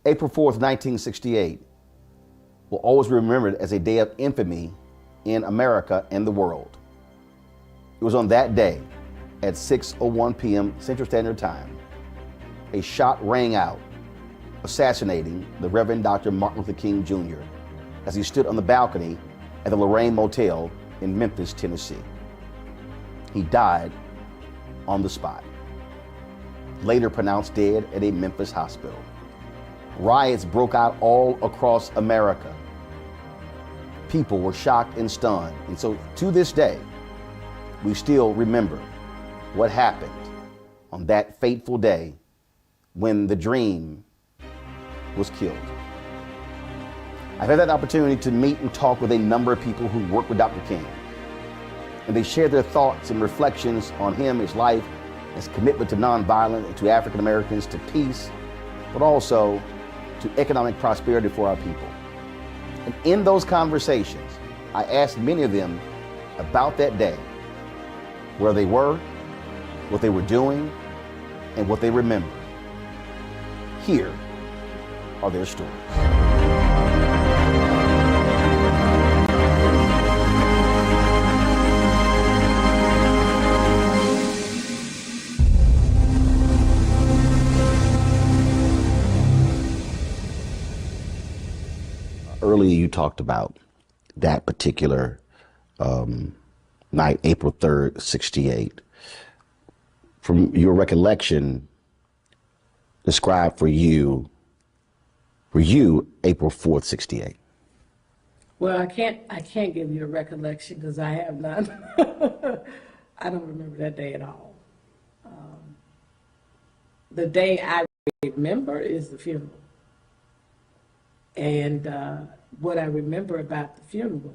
April 4th, 1968 will always be remembered as a day of infamy in America and the world. It was on that day at 6:01 p.m. Central Standard Time, a shot rang out, assassinating the Reverend Dr. Martin Luther King Jr. as he stood on the balcony at the Lorraine Motel in Memphis, Tennessee. He died on the spot, later pronounced dead at a Memphis hospital. Riots broke out all across America. People were shocked and stunned. And so to this day, we still remember what happened on that fateful day when the dream was killed. I've had that opportunity to meet and talk with a number of people who work with Dr. King. And they share their thoughts and reflections on him, his life, his commitment to nonviolence, to African Americans, to peace, but also to economic prosperity for our people. And in those conversations, I asked many of them about that day, where they were, what they were doing, and what they remember. Here are their stories. Earlier, you talked about that particular night, April 3rd, 68. From your recollection, describe for you, April 4th, 68. Well, I can't give you a recollection because I have none. I don't remember that day at all. The day I remember is the funeral. And what I remember about the funeral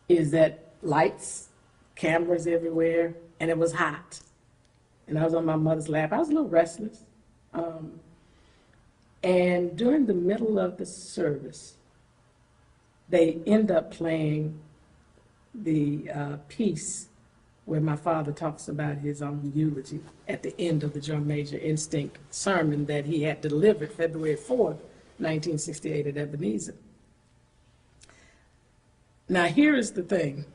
is that lights, cameras everywhere, and it was hot. And I was on my mother's lap. I was a little restless. And during the middle of the service, they end up playing the piece where my father talks about his own eulogy at the end of the Drum Major Instinct sermon that he had delivered February 4th, 1968 at Ebenezer. Now here is the thing.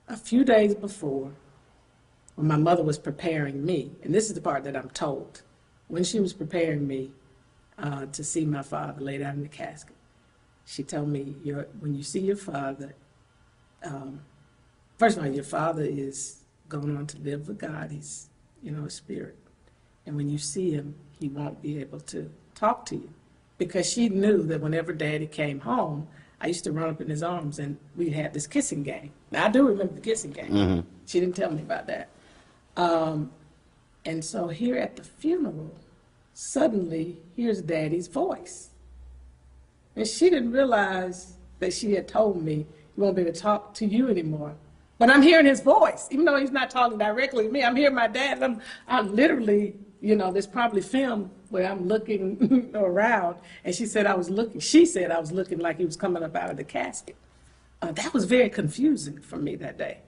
A few days before, when my mother was preparing me, and this is the part that I'm told, when she was preparing me to see my father laid out in the casket, she told me, when you see your father, first of all, your father is going on to live with God. He's, a spirit. And when you see him, he won't be able to talk to you. Because she knew that whenever Daddy came home, I used to run up in his arms and we had this kissing game. Now, I do remember the kissing game. Mm-hmm. She didn't tell me about that. And so here at the funeral, suddenly, here's Daddy's voice. And she didn't realize that she had told me, he won't be able to talk to you anymore. But I'm hearing his voice, even though he's not talking directly to me. I'm hearing my dad. I'm literally, there's probably film where I'm looking around, and she said I was looking like he was coming up out of the casket. That was very confusing for me that day.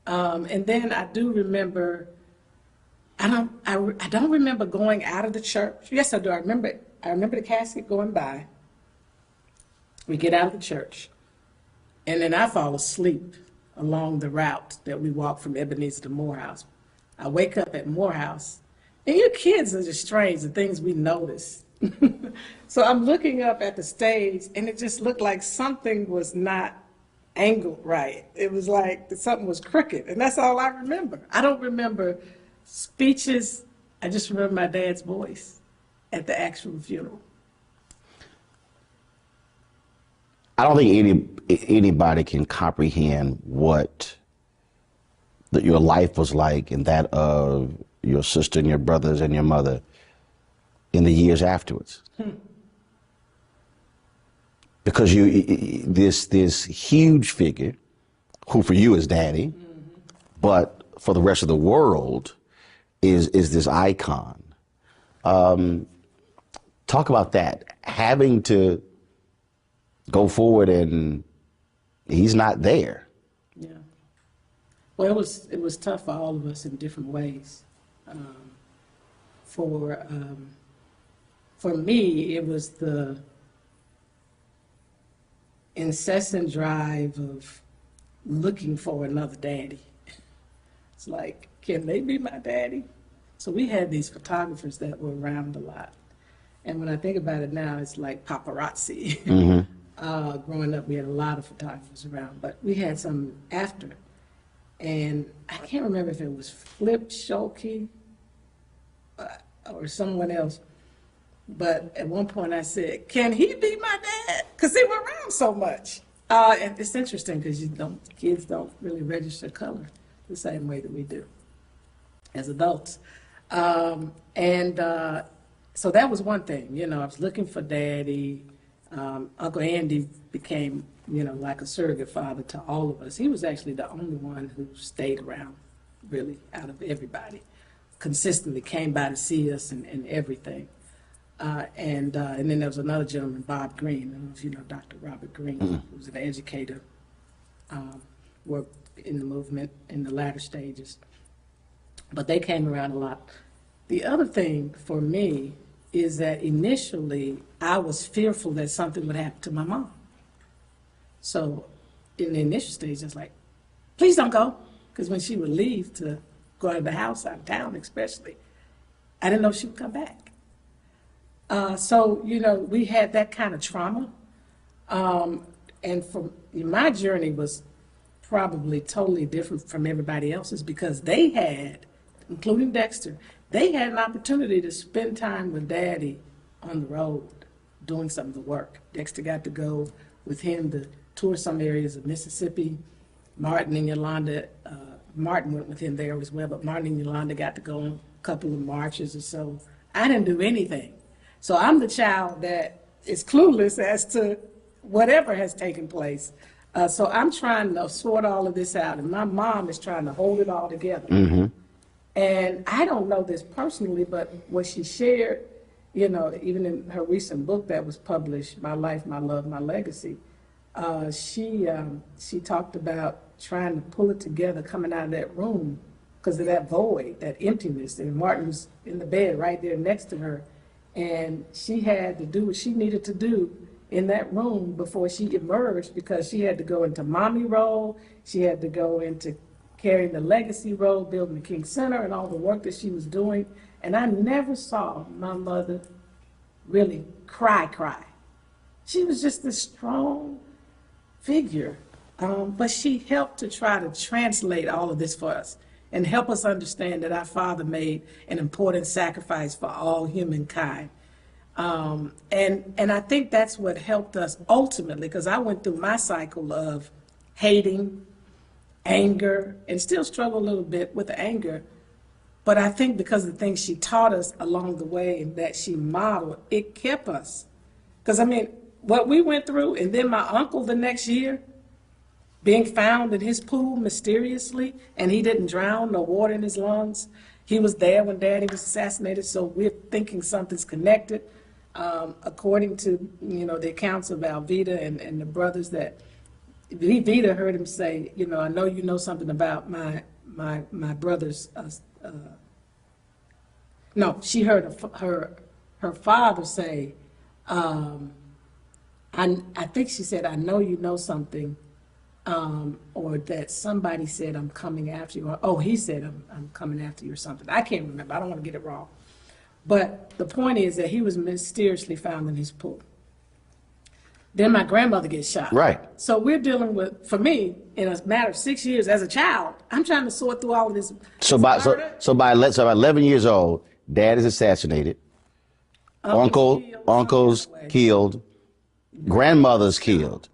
And then I do remember, I don't remember going out of the church. Yes, I do. I remember the casket going by. We get out of the church, and then I fall asleep along the route that we walk from Ebenezer to Morehouse. I wake up at Morehouse. And your kids are just strange, the things we notice. So I'm looking up at the stage, and it just looked like something was not angled right. It was like something was crooked, and that's all I remember. I don't remember speeches. I just remember my dad's voice at the actual funeral. I don't think anybody can comprehend what your life was like and that of your sister and your brothers and your mother in the years afterwards. Because this huge figure, who for you is Daddy, mm-hmm. but for the rest of the world is this icon. Talk about that, having to go forward and he's not there. Yeah. Well, it was tough for all for me, it was the incessant drive of looking for another daddy. It's like, can they be my daddy? So we had these photographers that were around a lot. And when I think about it now, it's like paparazzi. Growing up, we had a lot of photographers around, but we had some after. And I can't remember if it was Flip Schulte or someone else. But at one point I said, can he be my dad? Because they were around so much. And it's interesting because kids don't really register color the same way that we do as adults. So that was one thing, I was looking for daddy. Uncle Andy became, like a surrogate father to all of us. He was actually the only one who stayed around, really, out of everybody. Consistently came by to see us and everything. And then there was another gentleman, Bob Green. I don't know if you know Dr. Robert Green, who was an educator, worked in the movement in the latter stages. But they came around a lot. The other thing for me is that initially I was fearful that something would happen to my mom. So in the initial stage, I was like, please don't go. Because when she would leave to go out of the house, out of town especially, I didn't know if she would come back. So we had that kind of trauma. And my journey was probably totally different from everybody else's because they had, including Dexter, they had an opportunity to spend time with Daddy on the road doing some of the work. Dexter got to go with him to tour some areas of Mississippi. Martin and Yolanda, Martin went with him there as well, but Martin and Yolanda got to go on a couple of marches or so. I didn't do anything. So I'm the child that is clueless as to whatever has taken place. So I'm trying to sort all of this out, and my mom is trying to hold it all together. Mm-hmm. And I don't know this personally, but what she shared, even in her recent book that was published, My Life, My Love, My Legacy, she talked about trying to pull it together coming out of that room because of that void, that emptiness. And Martin was in the bed right there next to her. And she had to do what she needed to do in that room before she emerged because she had to go into mommy role. She had to go into carrying the legacy role, building the King Center and all the work that she was doing. And I never saw my mother really cry. She was just this strong figure. But she helped to try to translate all of this for us and help us understand that our Father made an important sacrifice for all humankind. And I think that's what helped us ultimately, because I went through my cycle of hating, anger, and still struggle a little bit with the anger. But I think because of the things she taught us along the way and that she modeled, it kept us. Because, what we went through, and then my uncle the next year, being found in his pool mysteriously, and he didn't drown, no water in his lungs. He was there when Daddy was assassinated, so we're thinking something's connected. According to, the accounts of Alveda and the brothers that, Vida heard him say, I know you know something about my brother's, no, she heard her father say, I think she said, I know you know something, or that somebody said, I'm coming after you, or he said, I'm coming after you or something. I can't remember, I don't want to get it wrong. But the point is that he was mysteriously found in his pool. Then my grandmother gets shot. Right. So we're dealing with, for me, in a matter of 6 years as a child, I'm trying to sort through all of this. So by 11 years old, Dad is assassinated. Uncle's killed. Grandmother's killed.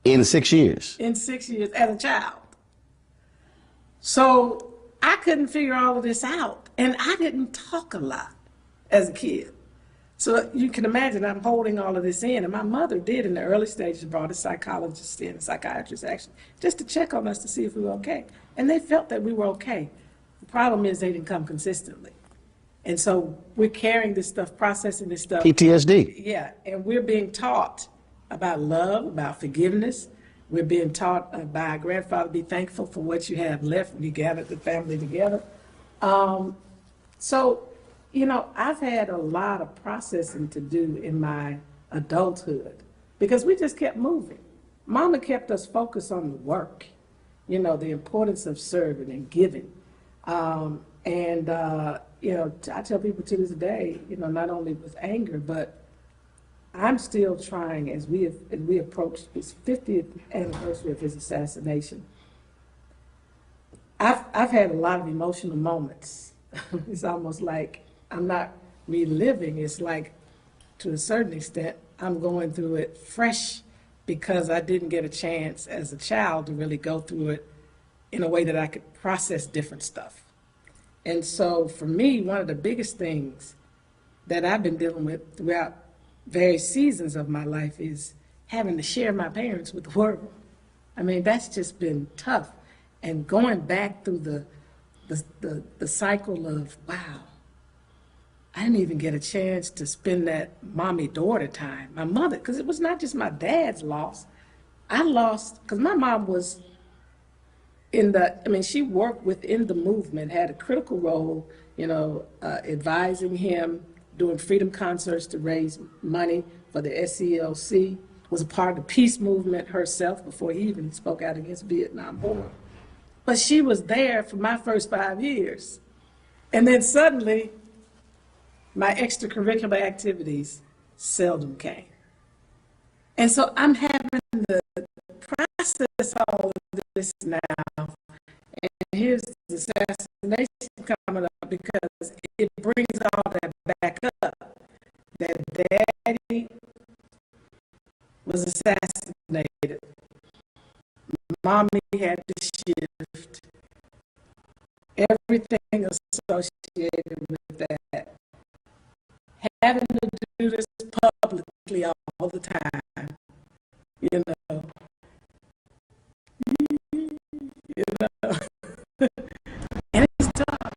In 6 years. In 6 years as a child. So I couldn't figure all of this out. And I didn't talk a lot as a kid. So you can imagine I'm holding all of this in. And my mother did in the early stages brought a psychologist in, a psychiatrist actually, just to check on us to see if we were okay. And they felt that we were okay. The problem is they didn't come consistently. And so we're carrying this stuff, processing this stuff. PTSD. Yeah, and we're being taught about love, about forgiveness. We're being taught by our grandfather, be thankful for what you have left when you gather the family together. So You know, I've had a lot of processing to do in my adulthood because we just kept moving. Mama kept us focused on the work, you know, the importance of serving and giving. You know, I tell people to this day, you know, not only with anger, but I'm still trying as we approach his 50th anniversary of his assassination. I've had a lot of emotional moments. It's almost like I'm not reliving. It's like, to a certain extent, I'm going through it fresh because I didn't get a chance as a child to really go through it in a way that I could process different stuff. And so for me, one of the biggest things that I've been dealing with throughout various seasons of my life is having to share my parents with the world. I mean, that's just been tough. And going back through the cycle of, wow, I didn't even get a chance to spend that mommy-daughter time. My mother, because it was not just my dad's loss. I lost, because my mom was I mean, she worked within the movement, had a critical role, you know, advising him, doing freedom concerts to raise money for the SCLC, was a part of the peace movement herself before he even spoke out against Vietnam War. But she was there for my first 5 years. And then suddenly, my extracurricular activities seldom came. And so I'm having to process all of this now. And here's the assassination coming up because it brings all that back up. That daddy was assassinated. Mommy had to shift. Everything associated with that. Having to do this publicly all the time, you know, you know, and it's tough.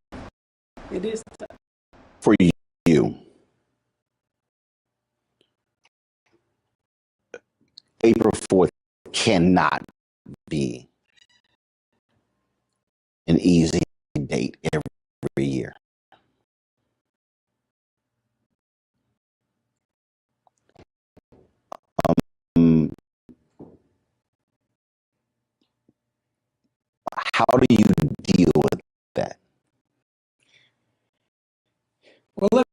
It is tough. For you, April 4th cannot be an easy date every year. Um, how do you deal with that? Well,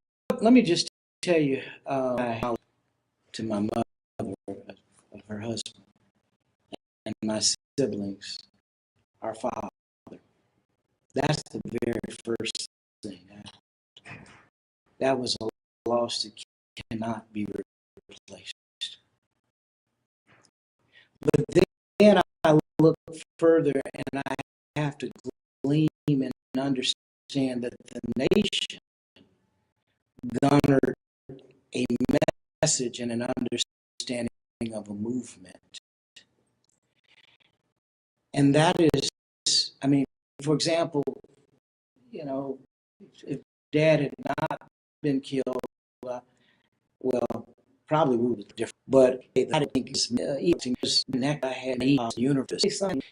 let me just tell you how to my mother of her husband and my siblings, our father. That's the very first thing. That was a loss that cannot be replaced. But then I look further and I have to glean and understand that the nation garnered a message and an understanding of a movement. And that is, I mean, for example, you know, if Dad had not been killed, well, probably we would be different. But I think it's I had the universe.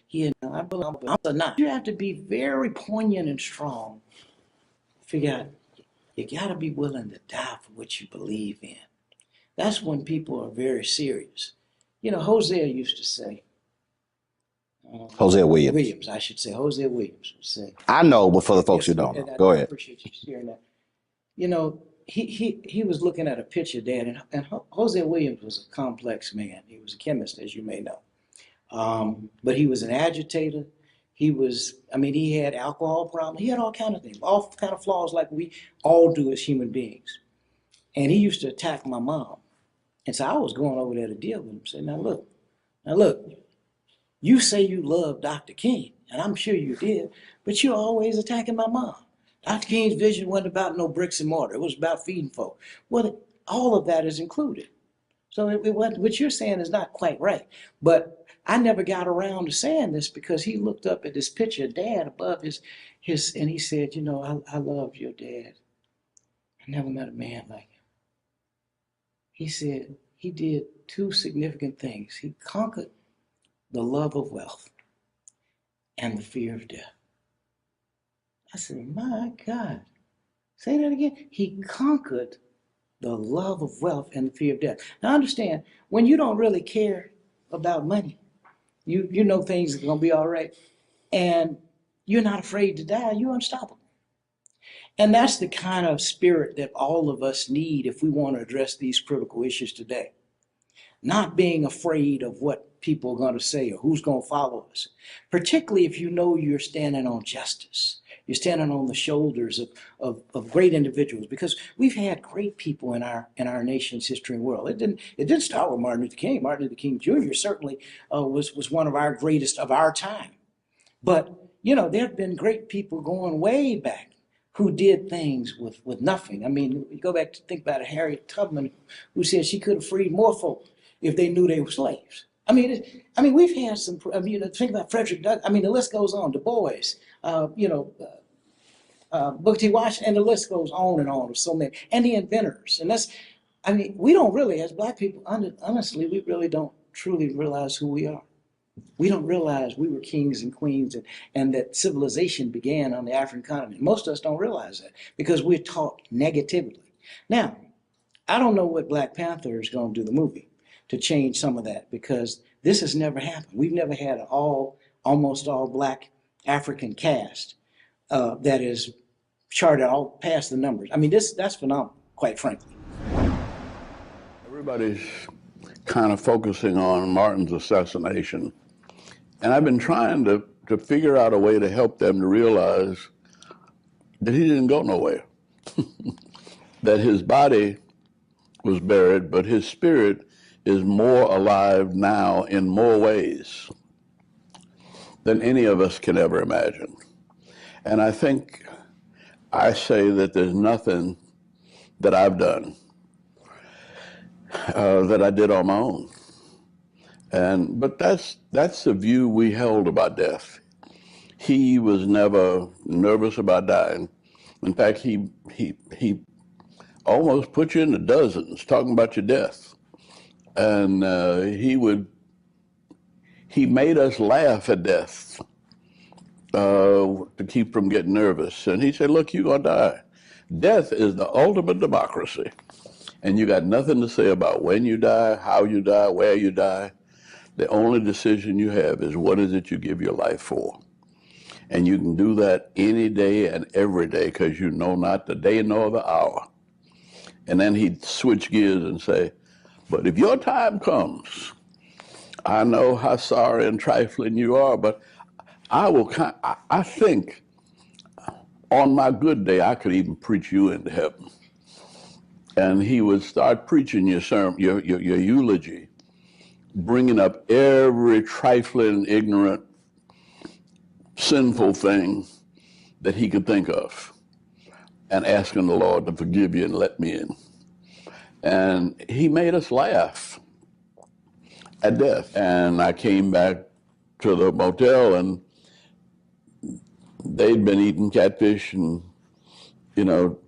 He and I belong, but I'm not. You have to be very poignant and strong. Figure out you got to be willing to die for what you believe in. That's when people are very serious. You know, Hosea used to say, Hosea Williams. Williams, I should say. Hosea Williams would say. I know, but for the folks who Yes, don't and know, go I ahead. appreciate you sharing that. You know, he was looking at a picture, Dad, and Hosea Williams was a complex man. He was a chemist, as you may know. But he was an agitator. He was, I mean, he had alcohol problems. He had all kind of things, all kind of flaws like we all do as human beings. And he used to attack my mom. And so I was going over there to deal with him. Say, now look, you say you love Dr. King, and I'm sure you did, but you're always attacking my mom. Dr. King's vision wasn't about no bricks and mortar. It was about feeding folk. Well, all of that is included. So what you're saying is not quite right. But I never got around to saying this because he looked up at this picture of Dad above his and he said, you know, I love your dad. I never met a man like him. He said he did two significant things. He conquered the love of wealth and the fear of death. I said, my God. Say that again. He conquered the love of wealth and the fear of death. Now understand, when you don't really care about money, you know things are gonna be all right, and you're not afraid to die, you're unstoppable. And that's the kind of spirit that all of us need if we want to address these critical issues today. Not being afraid of what people are going to say or who's going to follow us, particularly if you know you're standing on justice. You're standing on the shoulders of great individuals, because we've had great people in our nation's history and world. It didn't start with Martin Luther King. Martin Luther King Jr. certainly was one of our greatest of our time. But there have been great people going way back who did things with nothing. I mean, you go back to think about it, Harriet Tubman, who said she could have freed more folk if they knew they were slaves. I mean, we've had some. Think about Frederick Douglass. I mean, the list goes on. Du Bois, Booker T. Washington, and the list goes on and on. Of so many, and the inventors. And we don't really, as Black people, honestly, we really don't truly realize who we are. We don't realize we were kings and queens, and that civilization began on the African continent. Most of us don't realize that because we're taught negatively. Now, I don't know what Black Panther is going to do, the movie, to change some of that, because this has never happened. We've never had an almost all Black African cast that is charted all past the numbers. I mean, that's phenomenal, quite frankly. Everybody's kind of focusing on Martin's assassination. And I've been trying to figure out a way to help them to realize that he didn't go nowhere. That his body was buried, but his spirit is more alive now in more ways than any of us can ever imagine. And I think I say that there's nothing that I've done that I did on my own. But that's the view we held about death. He was never nervous about dying. In fact, he almost put you into dozens talking about your death. And he made us laugh at death to keep from getting nervous. And he said, look, you're gonna die. Death is the ultimate democracy. And you got nothing to say about when you die, how you die, where you die. The only decision you have is what is it you give your life for. And you can do that any day and every day, because you know not the day nor the hour. And then he'd switch gears and say, but if your time comes, I know how sorry and trifling you are, but I think on my good day, I could even preach you into heaven. And he would start preaching your sermon, your eulogy, bringing up every trifling, ignorant, sinful thing that he could think of, and asking the Lord to forgive you and let me in. And he made us laugh at death. And I came back to the motel, and they'd been eating catfish and,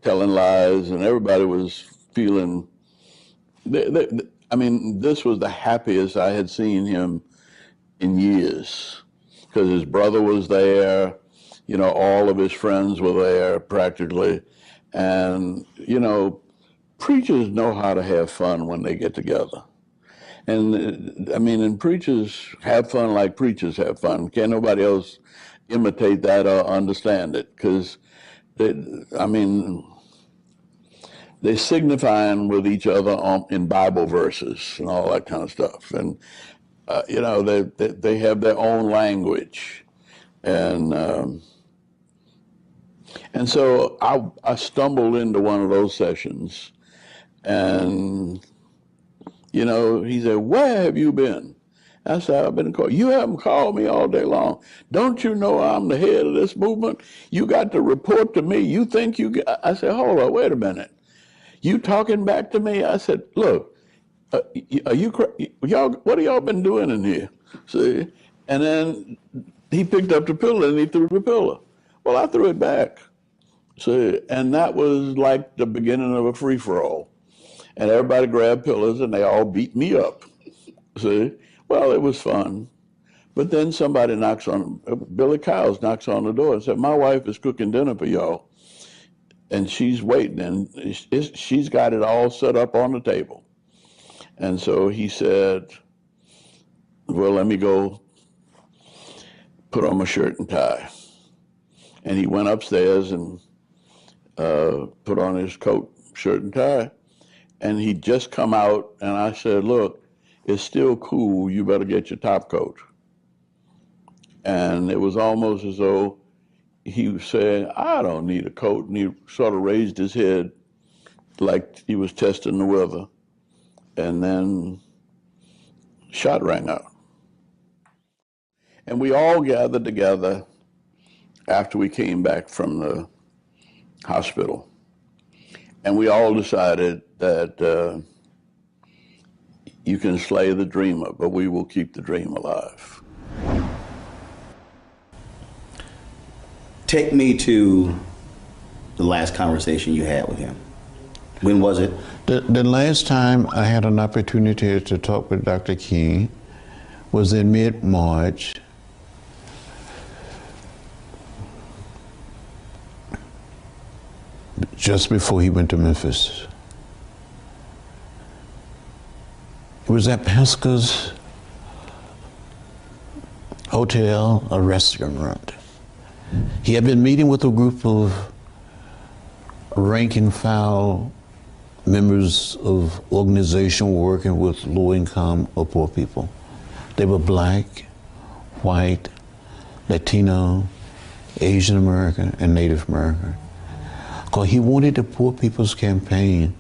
telling lies, and everybody was feeling, this was the happiest I had seen him in years, because his brother was there, all of his friends were there practically. And, preachers know how to have fun when they get together. And preachers have fun like preachers have fun. Can't nobody else imitate that or understand it, because they're signifying with each other in Bible verses and all that kind of stuff. And, they have their own language. And so I stumbled into one of those sessions, and, he said, where have you been? I said, I've been called. You haven't called me all day long. Don't you know I'm the head of this movement? You got to report to me. You think you got... I said, hold on, wait a minute. You talking back to me? I said, look, y'all, what have y'all been doing in here? See? And then he picked up the pillow and he threw the pillow. Well, I threw it back. See? And that was like the beginning of a free-for-all. And everybody grabbed pillows and they all beat me up. See? Well, it was fun. But then somebody Billy Kyles knocks on the door and said, my wife is cooking dinner for y'all. and she's waiting, and she's got it all set up on the table. And so he said, well, let me go put on my shirt and tie. And he went upstairs and put on his coat, shirt, and tie. And he'd just come out, and I said, look, it's still cool, you better get your top coat. And it was almost as though he was saying, I don't need a coat. And he sort of raised his head like he was testing the weather. And then shot rang out. And we all gathered together after we came back from the hospital. And we all decided that you can slay the dreamer, but we will keep the dream alive. Take me to the last conversation you had with him. When was it? The last time I had an opportunity to talk with Dr. King was in mid-March. Just before he went to Memphis. It was at Pasca's hotel, a restaurant. He had been meeting with a group of rank and file members of organization working with low-income or poor people. They were black, white, Latino, Asian American, and Native American. Because he wanted the Poor People's Campaign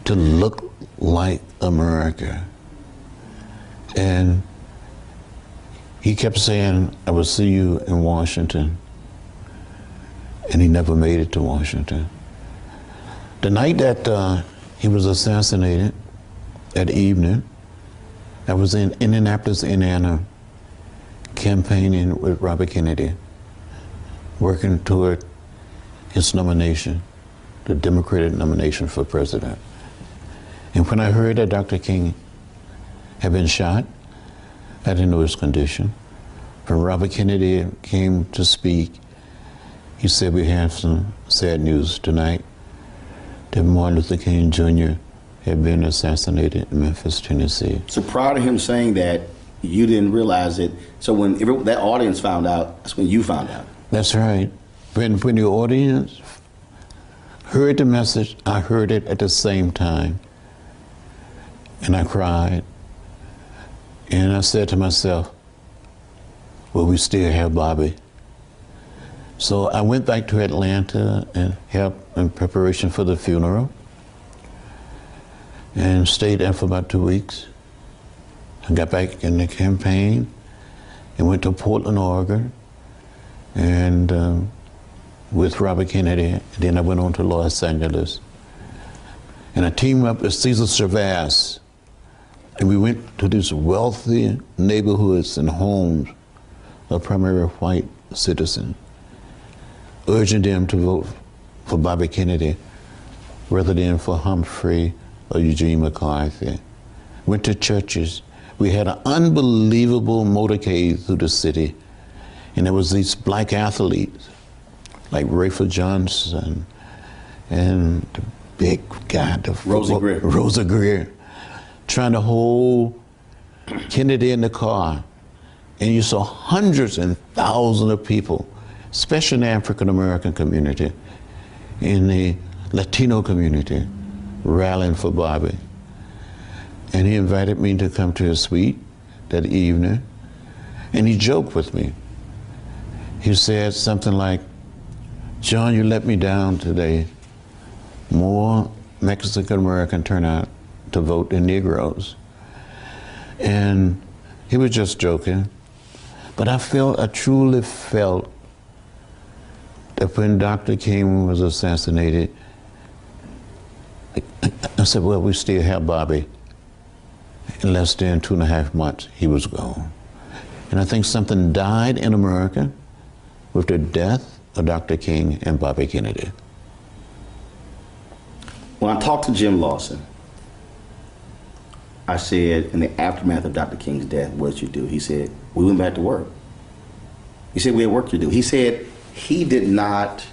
to look like America. And he kept saying, I will see you in Washington. And he never made it to Washington. The night that he was assassinated, that evening, I was in Indianapolis, Indiana, campaigning with Robert Kennedy, working toward his nomination, the Democratic nomination for president. And when I heard that Dr. King had been shot, I didn't know his condition. When Robert Kennedy came to speak, he said, we have some sad news tonight, that Martin Luther King Jr. had been assassinated in Memphis, Tennessee. So prior to him saying that, you didn't realize it. So when that audience found out, that's when you found out. That's right. When the audience heard the message, I heard it at the same time. And I cried. And I said to myself, well, we still have Bobby. So I went back to Atlanta and helped in preparation for the funeral and stayed there for about 2 weeks. I got back in the campaign and went to Portland, Oregon, and with Robert Kennedy, and then I went on to Los Angeles. And I teamed up with Cesar Chavez, and we went to these wealthy neighborhoods and homes of primarily white citizens, urging them to vote for Bobby Kennedy rather than for Humphrey or Eugene McCarthy. Went to churches. We had an unbelievable motorcade through the city, and there was these black athletes like Rayford Johnson and the big guy, Rosa Greer, trying to hold Kennedy in the car. And you saw hundreds and thousands of people, especially in the African American community, in the Latino community, rallying for Bobby. And he invited me to come to his suite that evening, and he joked with me. He said something like, John, you let me down today. More Mexican American turn out to vote than Negroes. And he was just joking. But I truly felt that when Dr. King was assassinated, I said, well, we still have Bobby. In less than 2.5 months, he was gone. And I think something died in America with the death of Dr. King and Bobby Kennedy. When I talked to Jim Lawson, I said, in the aftermath of Dr. King's death, what did you do? He said, we went back to work. He said, we had work to do. He said he did not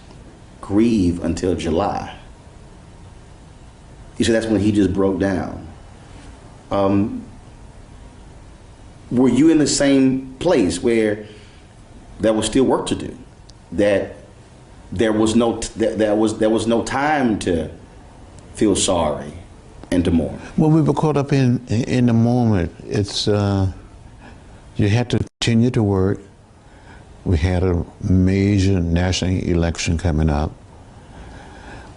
grieve until July. He said that's when he just broke down. Were you in the same place where there was still work to do? That there was no time to feel sorry and to mourn? Well, we were caught up in the moment. It's you had to continue to work. We had a major national election coming up,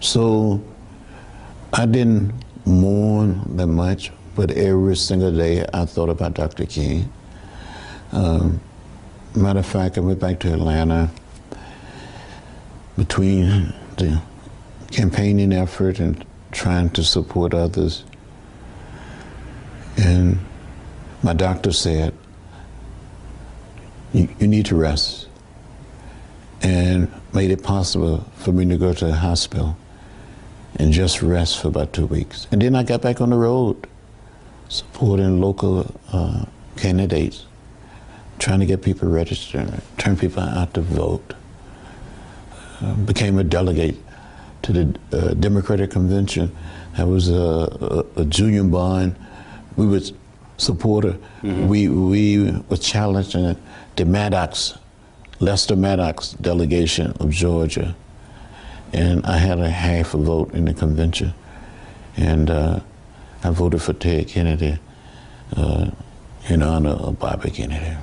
so I didn't mourn that much. But every single day, I thought about Dr. King. Matter of fact, I went back to Atlanta between the campaigning effort and trying to support others. And my doctor said, you need to rest, and made it possible for me to go to the hospital and just rest for about 2 weeks. And then I got back on the road, supporting local candidates, trying to get people registered, turn people out to vote. Became a delegate to the Democratic Convention. I was a Julian Bond. We were supporter. Mm-hmm. We were challenging the Lester Maddox delegation of Georgia. And I had a half a vote in the convention. And I voted for Ted Kennedy in honor of Bobby Kennedy.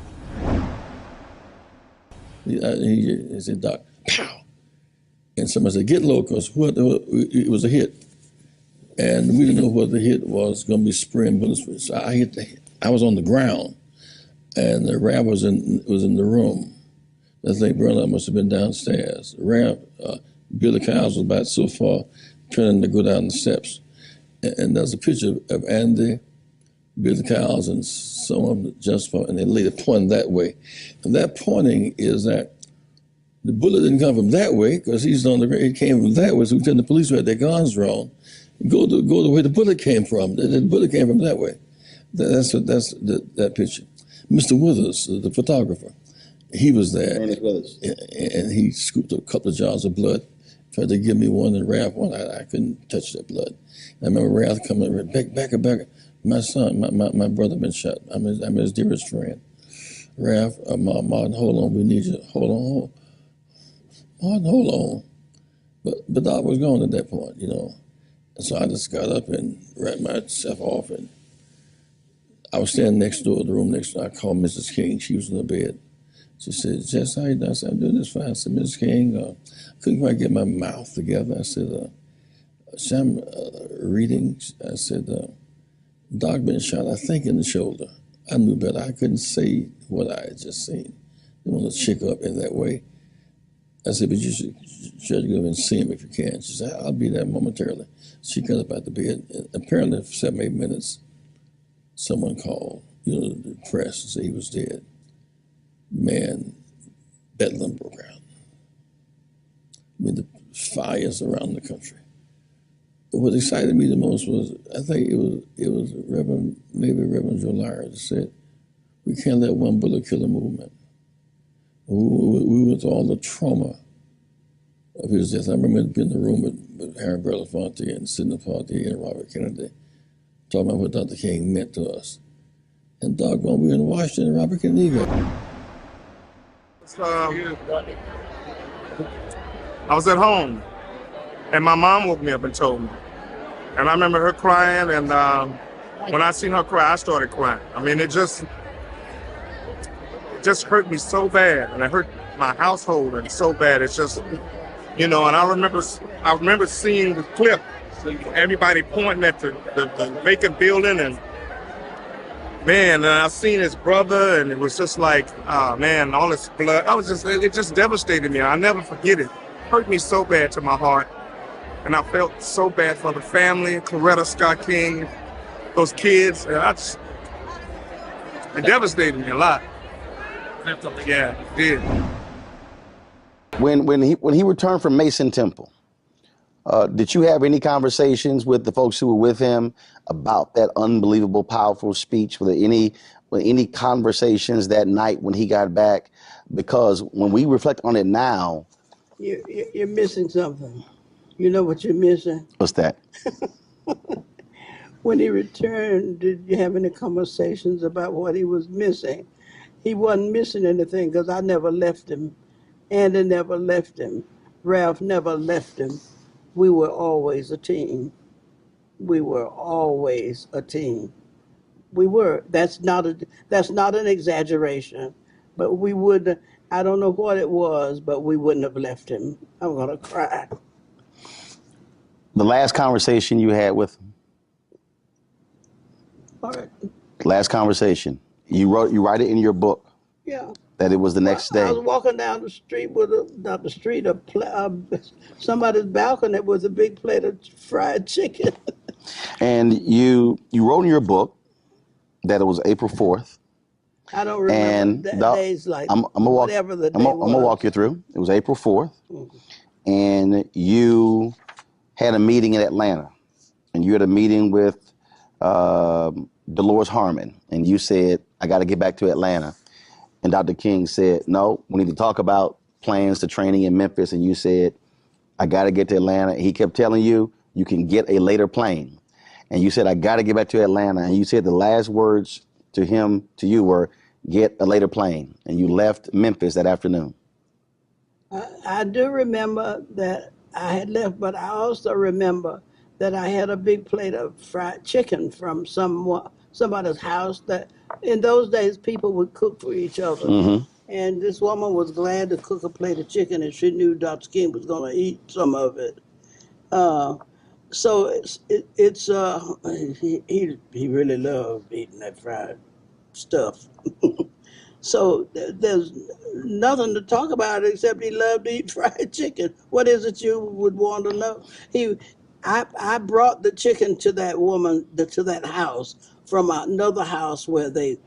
He said, Doc, pow. And somebody said, get low, because it was a hit. And we didn't know what the hit was going to be spraying bullets. So I was on the ground, and the Rav was in the room. I think Bernard must have been downstairs. Rav, Billy Kyles was about so far, turning to go down the steps. And there's a picture of Andy, Billy Kyles, and some of them just and they later pointing that way. And that pointing is that the bullet didn't come from that way, because he's on the ground. It came from that way, so we tell the police who had their guns drawn, go the way the bullet came from. The bullet came from that way. That's that picture. Mr. Withers, the photographer, he was there. Ernest Withers. And he scooped a couple of jars of blood, tried to give me one and Ralph one. I couldn't touch that blood. I remember Ralph coming back. My son, my brother been shot. I'm his dearest friend. Ralph, Martin, hold on, we need you. Hold on. Martin, hold on. But Doc was gone at that point, And so I just got up and wrapped myself off, and I was standing next door, the room next door. I called Mrs. King. She was in the bed. She said, Jess, how you doing? I said, I'm doing this fine. I said, Mrs. King, couldn't quite get my mouth together. I said, I'm reading. I said, Doc been shot, I think, in the shoulder. I knew better. I couldn't say what I had just seen. I didn't want to chick up in that way. I said, but you should try to go and see him if you can. She said, I'll be there momentarily. She got up out the bed. And apparently, for 7, 8 minutes, someone called, the press, and said he was dead. Man, bedlam broke out. The fires around the country. But what excited me the most was, I think it was Reverend Joe Lyre that said, we can't let one bullet kill a movement. We went through all the trauma of his death. I remember being in the room with Harry Belafonte and Sidney Poitier and Robert Kennedy, talking about what Dr. King meant to us. And doggone, we were in Washington, and Robert Kennedy got I was at home, and my mom woke me up and told me. And I remember her crying, and when I seen her cry, I started crying. I mean, it just hurt me so bad, and it hurt my household and so bad. It's just, and I remember seeing the clip, everybody pointing at the vacant building, and man, and I seen his brother, and it was just like, man, all this blood. It just devastated me. I'll never forget it. Hurt me so bad to my heart. And I felt so bad for the family, Coretta Scott King, those kids. It devastated me a lot. Yeah, it did. When he returned from Mason Temple, did you have any conversations with the folks who were with him about that unbelievable, powerful speech? Were there any conversations that night when he got back? Because when we reflect on it now, You're missing something. You know what you're missing? What's that? When he returned, did you have any conversations about what he was missing? He wasn't missing anything because I never left him. Andy never left him. Ralph never left him. We were always a team. We were always a team. We were. That's not an exaggeration. But we would. I don't know what it was, but we wouldn't have left him. I'm gonna cry. The last conversation you had with him, All right. last conversation, you write it in your book Yeah. that it was the next I day. was walking down the street with not the street, somebody's balcony with a big plate of fried chicken. And you wrote in your book that it was April 4th. I don't remember And days like I'm gonna walk. whatever the day I'm was. gonna walk you through. It was April 4th, and you had a meeting in Atlanta, and you had a meeting with Dolores Harmon, and you said, "I got to get back to Atlanta." And Dr. King said, "No, we need to talk about plans to training in Memphis." And you said, "I got to get to Atlanta." And he kept telling you, "You can get a later plane." And you said, "I got to get back to Atlanta." And you said the last words to you were, "Get a later plane." And you left Memphis that afternoon. I do remember that I had left, but I also remember that I had a big plate of fried chicken from somebody's house. That in those days people would cook for each other. Mm-hmm. And this woman was glad to cook a plate of chicken, and she knew Dr. King was going to eat some of it. So he really loved eating that fried stuff. So there's nothing to talk about except he loved to eat fried chicken. What is it you would want to know? I brought the chicken to that woman, to that house from another house where they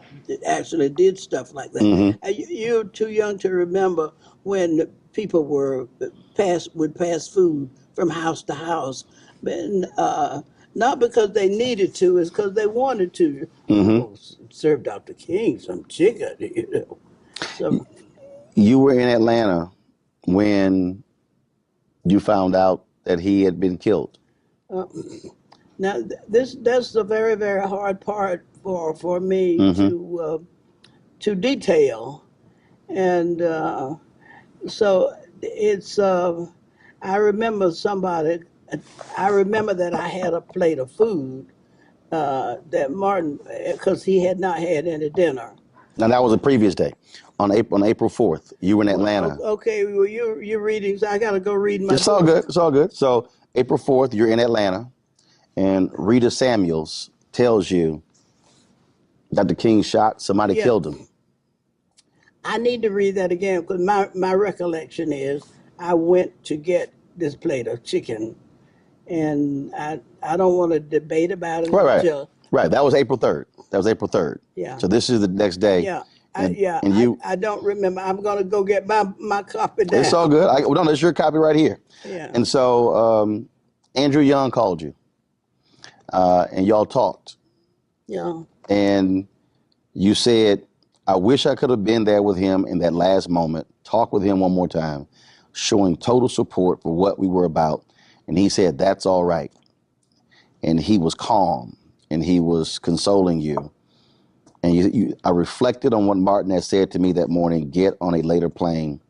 actually did stuff like that. Mm-hmm. You're too young to remember when people would pass food from house to house, but not because they needed to, it's because they wanted to. Mm-hmm. Serve Dr. King some chicken, you know. So You were in Atlanta when you found out that he had been killed. now that's the very, very hard part for me to detail, and so it's. I remember I remember that I had a plate of food that Martin, because he had not had any dinner. Now that was a previous day, on April 4th. You were in Atlanta. Okay, well you're reading, so I got to go read my. It's all good. It's all good. So April 4th, you're in Atlanta, and Rita Samuels tells you Dr. King shot, somebody Yeah. killed him. I need to read that again because my recollection is I went to get this plate of chicken, and I don't want to debate about it. Right. until- Right. That was April 3rd. That was April 3rd. Yeah. So this is the next day. Yeah. And you. I don't remember. I'm gonna go get my copy down. It's all good. No, that's your copy right here. Yeah. And so Andrew Young called you, and y'all talked. Yeah. And you said, "I wish I could have been there with him in that last moment, talk with him one more time, showing total support for what we were about." And he said, "That's all right." And he was calm, and he was consoling you. And I reflected on what Martin had said to me that morning, "Get on a later plane."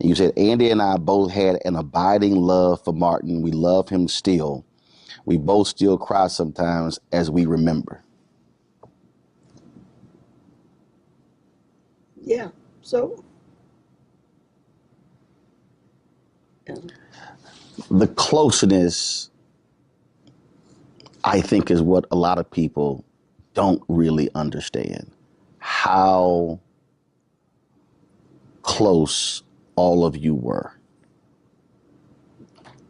And you said, "Andy and I both had an abiding love for Martin. We love him still. We both still cry sometimes as we remember." Yeah. So. Yeah. The closeness, I think, is what a lot of people don't really understand. How close all of you were.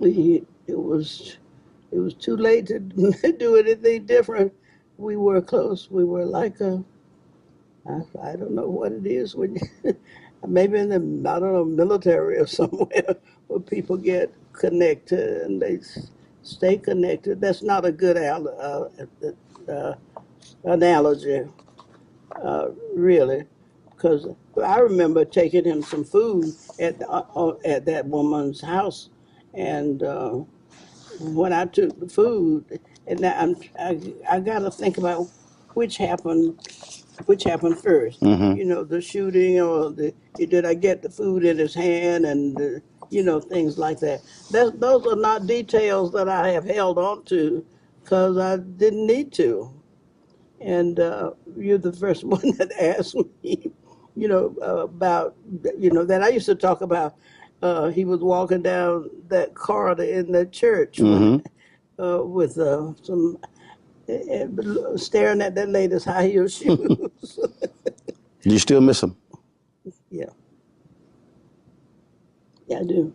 It was too late to do anything different. We were close. We were like I don't know what it is when you, maybe in the, I don't know, military or somewhere where people get connected and they stay connected. That's not a good analogy, really, because I remember taking him some food at that woman's house, and when I took the food, and now I got to think about which happened which happened first. Mm-hmm. You know, the shooting, or did I get the food in his hand, and you know, things like that. Those are not details that I have held on to because I didn't need to. And you're the first one that asked me, you know, about, you know, that I used to talk about. He was walking down that corridor in the church when, with some staring at that lady's high heel shoes. Do you still miss him? Yeah, yeah, I do.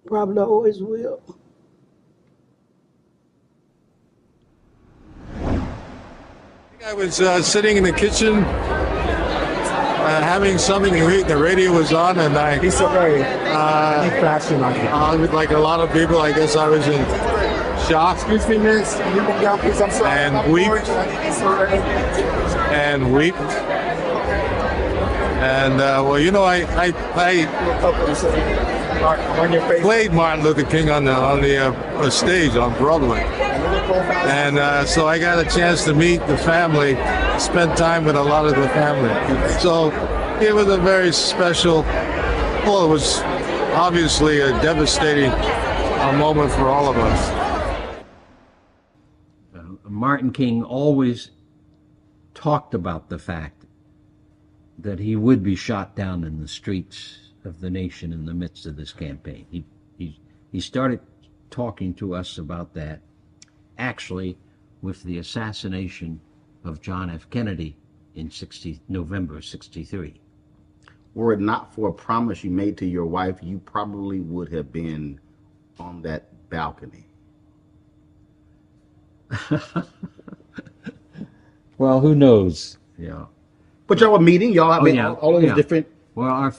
Probably always will. I was sitting in the kitchen having something to eat. The radio was on, and I was like a lot of people. I guess I was in shock and weep. And well, you know, I played Martin Luther King on the stage on Broadway. And so I got a chance to meet the family, spend time with a lot of the family. So it was a very special, well, it was obviously a devastating moment for all of us. Martin King always talked about the fact that he would be shot down in the streets of the nation in the midst of this campaign. He started talking to us about that actually with the assassination of John F. Kennedy in November 63. Were it not for a promise you made to your wife, you probably would have been on that balcony. Well, who knows? Yeah. But y'all were meeting, y'all. I mean, all of those different. Well,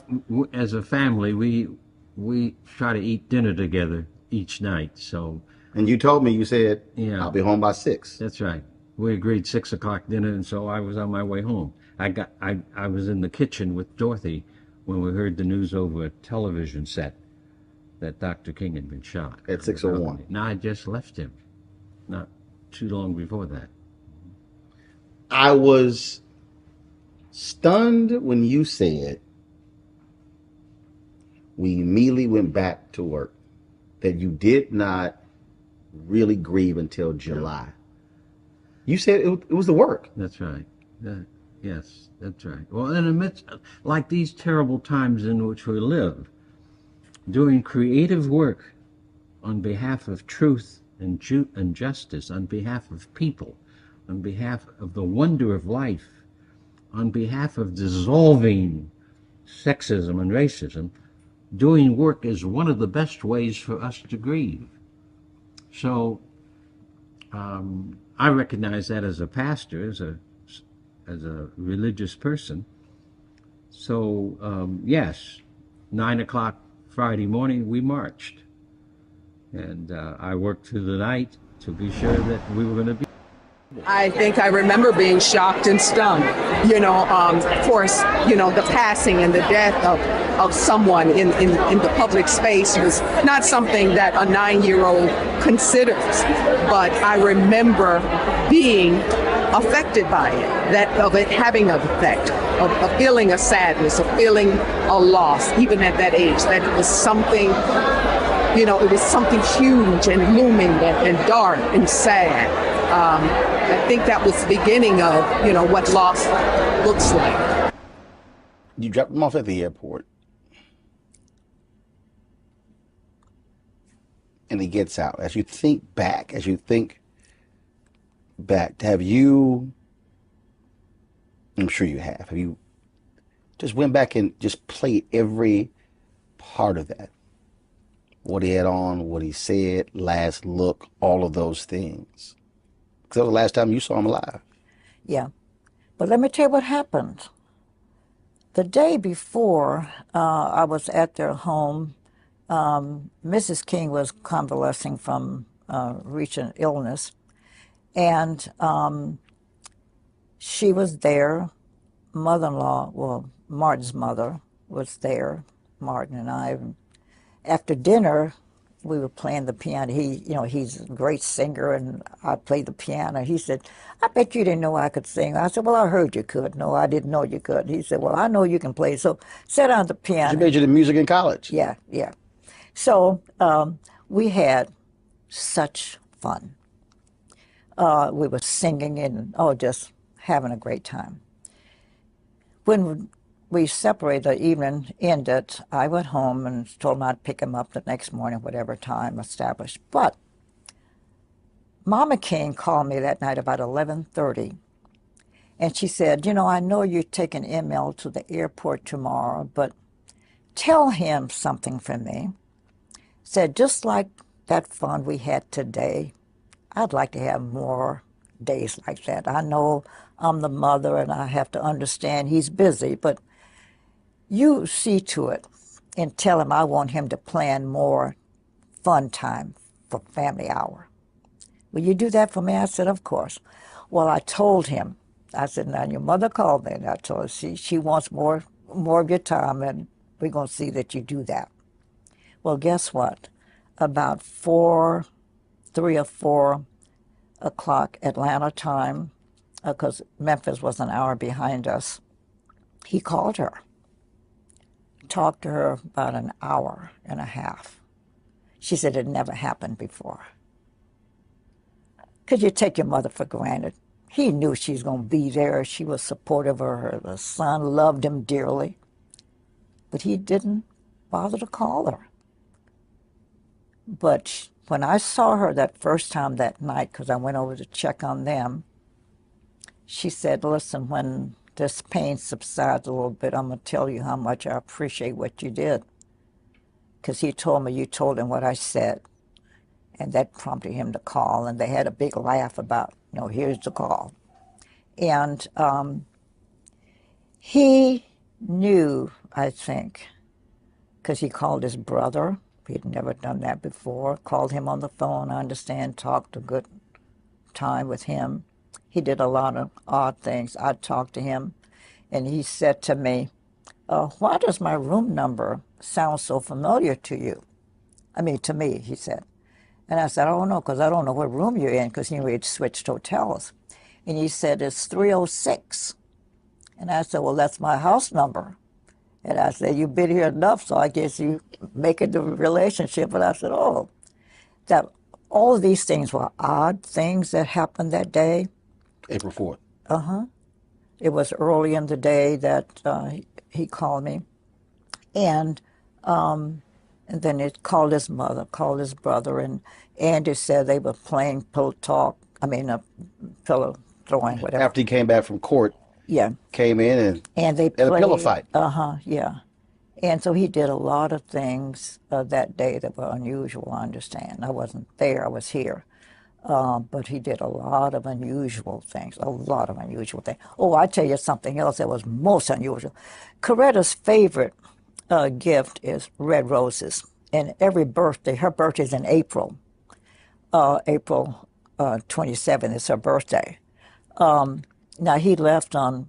as a family, we try to eat dinner together each night. So. And you told me, you said, yeah, I'll be home by 6. That's right. We agreed 6 o'clock dinner, and so I was on my way home. I was in the kitchen with Dorothy when we heard the news over a television set that Dr. King had been shot. At 6:01. Now I just left him, not too long before that. I was stunned when you said we immediately went back to work, that you did not really grieve until July. You said it was the work. That's right. Yes, that's right. Well, in the midst, like these terrible times in which we live, doing creative work on behalf of truth and justice, on behalf of people, on behalf of the wonder of life, on behalf of dissolving sexism and racism, doing work is one of the best ways for us to grieve. So I recognize that as a pastor, as a religious person. So yes, 9 o'clock Friday morning we marched, and I worked through the night to be sure that we were going to be. I think I remember being shocked and stunned. You know, of course, you know, the passing and the death of someone in the public space was not something that a 9-year-old considers. But I remember being affected by it, of it having an effect, of feeling a sadness, of feeling a loss, even at that age, that it was something, you know, it was something huge and looming and dark and sad. I think that was the beginning of, you know, what loss looks like. You dropped him off at the airport, and he gets out. As you think back, have you, I'm sure you have you just went back and just played every part of that? What he had on, what he said, last look, all of those things. Because that was the last time you saw him alive. Yeah. But let me tell you what happened. The day before I was at their home, Mrs. King was convalescing from recent illness. And she was there, mother-in-law, well, Martin's mother was there, Martin and I. After dinner, we were playing the piano. He's a great singer, and I played the piano. He said, I bet you didn't know I could sing. I said, well, I heard you could. No, I didn't know you could. He said, well, I know you can play. So sat down at the piano. You majored in music in college? Yeah, yeah. So we had such fun. We were singing and, just having a great time. When we separated, the evening ended, I went home and told him I'd pick him up the next morning, whatever time established. But Mama King called me that night about 11:30, and she said, I know you're taking ML to the airport tomorrow, but tell him something from me. Said, just like that fun we had today, I'd like to have more days like that. I know I'm the mother and I have to understand he's busy, but you see to it and tell him I want him to plan more fun time for family hour. Will you do that for me? I said, of course. Well, I told him, I said, now your mother called me, and I told her she wants more of your time, and we're going to see that you do that. Well, guess what? About 3 or 4 o'clock Atlanta time, because Memphis was an hour behind us, he called her. Talked to her about an hour and a half. She said it never happened before. Could you take your mother for granted? He knew she was going to be there. She was supportive of her. The son loved him dearly. But he didn't bother to call her. But when I saw her that first time that night, because I went over to check on them, she said, listen, when this pain subsides a little bit, I'm going to tell you how much I appreciate what you did. Because he told me you told him what I said. And that prompted him to call. And they had a big laugh about, here's the call. And he knew, I think, because he called his brother. He'd never done that before. Called him on the phone, I understand, talked a good time with him. He did a lot of odd things. I talked to him, and he said to me, why does my room number sound so familiar to you? To me, he said. And I said, I don't know, because I don't know what room you're in, because we had switched hotels. And he said, it's 306. And I said, well, that's my house number. And I said, you've been here enough, so I guess you make it the relationship. And I said, that all of these things were odd things that happened that day. April 4th. Uh-huh. It was early in the day that he called me. And then it called his mother, called his brother, and Andy said they were playing pillow throwing, whatever. After he came back from court, yeah, came in and they had played, a pillow fight. Yeah. And so he did a lot of things that day that were unusual, I understand. I wasn't there, I was here. But he did a lot of unusual things, Oh, I tell you something else that was most unusual. Coretta's favorite gift is red roses. And every birthday, her birthday's in April. April 27th is her birthday. Now he left it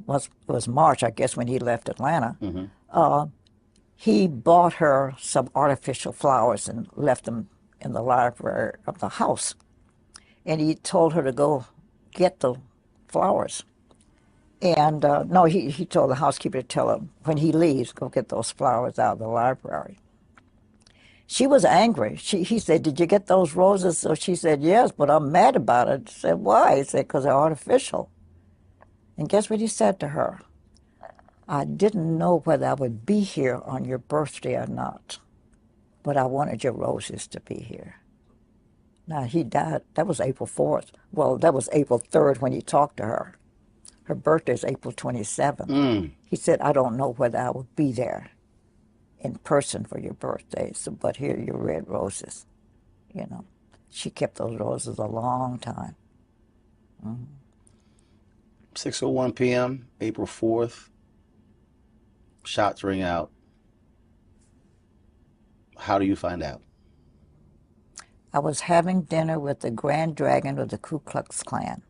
was March, I guess, when he left Atlanta. Mm-hmm. He bought her some artificial flowers and left them in the library of the house. And he told her to go get the flowers. And no, he told the housekeeper to tell her, when he leaves, go get those flowers out of the library. She was angry. He said, did you get those roses? So she said, yes, but I'm mad about it. She said, why? He said, because they're artificial. And guess what he said to her? I didn't know whether I would be here on your birthday or not, but I wanted your roses to be here. Now, he died. That was April 4th. Well, that was April 3rd when he talked to her. Her birthday is April 27th. He said, I don't know whether I will be there in person for your birthday, but here are your red roses. She kept those roses a long time. 6:01 p.m., April 4th. Shots ring out. How do you find out? I was having dinner with the Grand Dragon of the Ku Klux Klan.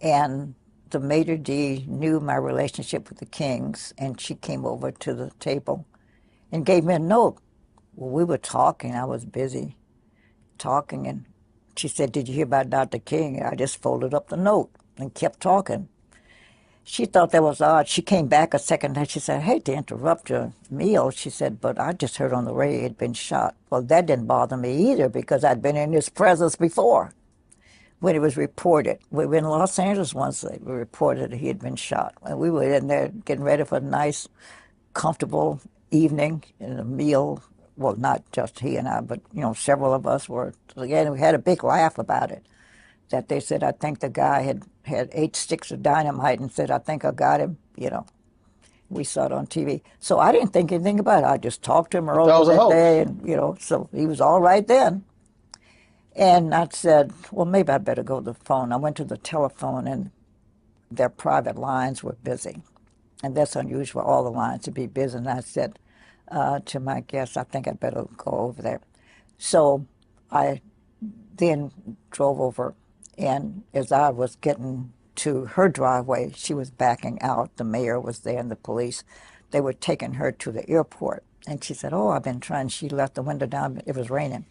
And the maitre d' knew my relationship with the Kings, and she came over to the table and gave me a note. Well, we were talking. I was busy talking, and she said, "Did you hear about Dr. King?" I just folded up the note and kept talking. She thought that was odd. She came back a second time. She said, "I hate to interrupt your meal." She said, "But I just heard on the radio he'd been shot." Well, that didn't bother me either because I'd been in his presence before when it was reported. We were in Los Angeles once. They reported that he had been shot. And we were in there getting ready for a nice, comfortable evening and a meal. Well, not just he and I, but, several of us were together. We had a big laugh about it, that they said, I think the guy had 8 sticks of dynamite and said, "I think I got him." We saw it on TV. So I didn't think anything about it. I just talked to him earlier that day, and, so he was all right then. And I said, well, maybe I better go to the phone. I went to the telephone, and their private lines were busy. And that's unusual, all the lines to be busy. And I said to my guest, I think I'd better go over there. So I then drove over, and as I was getting to her driveway, she was backing out. The mayor was there and the police. They were taking her to the airport. And she said, I've been trying. She left the window down. It was raining.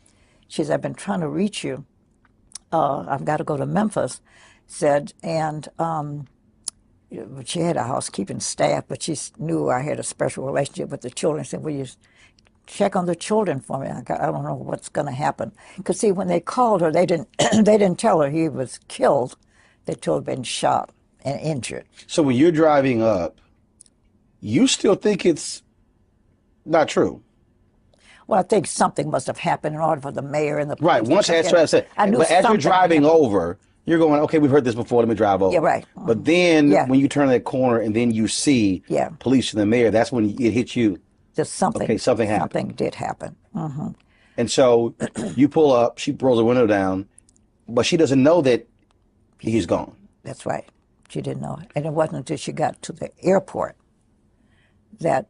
She said, I've been trying to reach you. I've got to go to Memphis, said, and she had a housekeeping staff, but she knew I had a special relationship with the children. She said, will you check on the children for me? I don't know what's going to happen. Because, see, when they called her, they didn't tell her he was killed. They told her he'd been shot and injured. So when you're driving up, you still think it's not true? Well, I think something must have happened in order for the mayor and the police. Right. Once as you're driving over, you're going, okay, we've heard this before, let me drive over. Yeah, right. But then when you turn that corner and then you see police and the mayor, that's when it hits you. Just something. Okay, something happened. Something did happen. Mm-hmm. And so you pull up, she rolls the window down, but she doesn't know that he's gone. That's right. She didn't know it. And it wasn't until she got to the airport that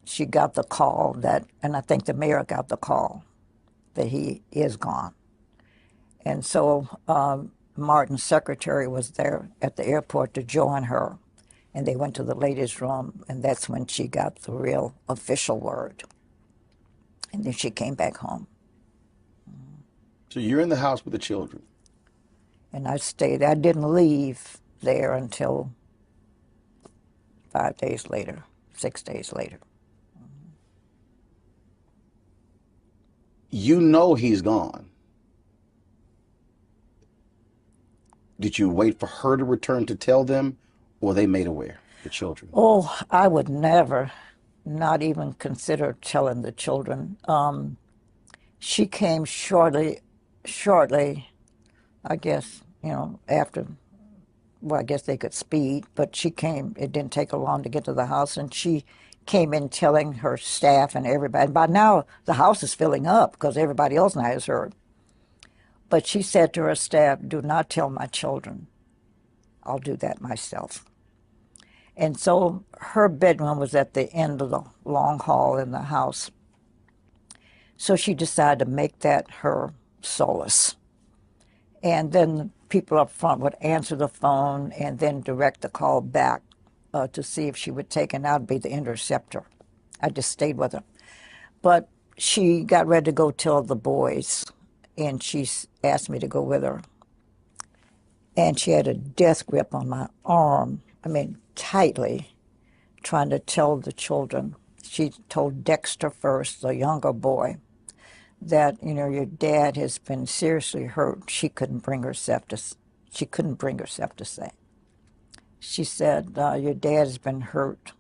she got the call and I think the mayor got the call that he is gone. And so Martin's secretary was there at the airport to join her, and they went to the ladies' room, and that's when she got the real official word. And then she came back home. So you're in the house with the children. And I stayed. I didn't leave there until 5 days later, 6 days later. You know he's gone. Did you wait for her to return to tell them, or they made aware, the children? Oh, I would never, not even consider telling the children. She came shortly, I guess, after, well, I guess they could speed, but she came, it didn't take her long to get to the house, and she came in telling her staff and everybody. By now, the house is filling up because everybody else now has heard. But she said to her staff, do not tell my children. I'll do that myself. And so her bedroom was at the end of the long hall in the house. So she decided to make that her solace. And then people up front would answer the phone and then direct the call back to see if she would take, and I'd be the interceptor. I just stayed with her. But she got ready to go tell the boys, and she asked me to go with her. And she had a death grip on my arm, tightly, trying to tell the children. She told Dexter first, the younger boy, that, your dad has been seriously hurt. She couldn't bring herself to say. She said, your dad's been hurt.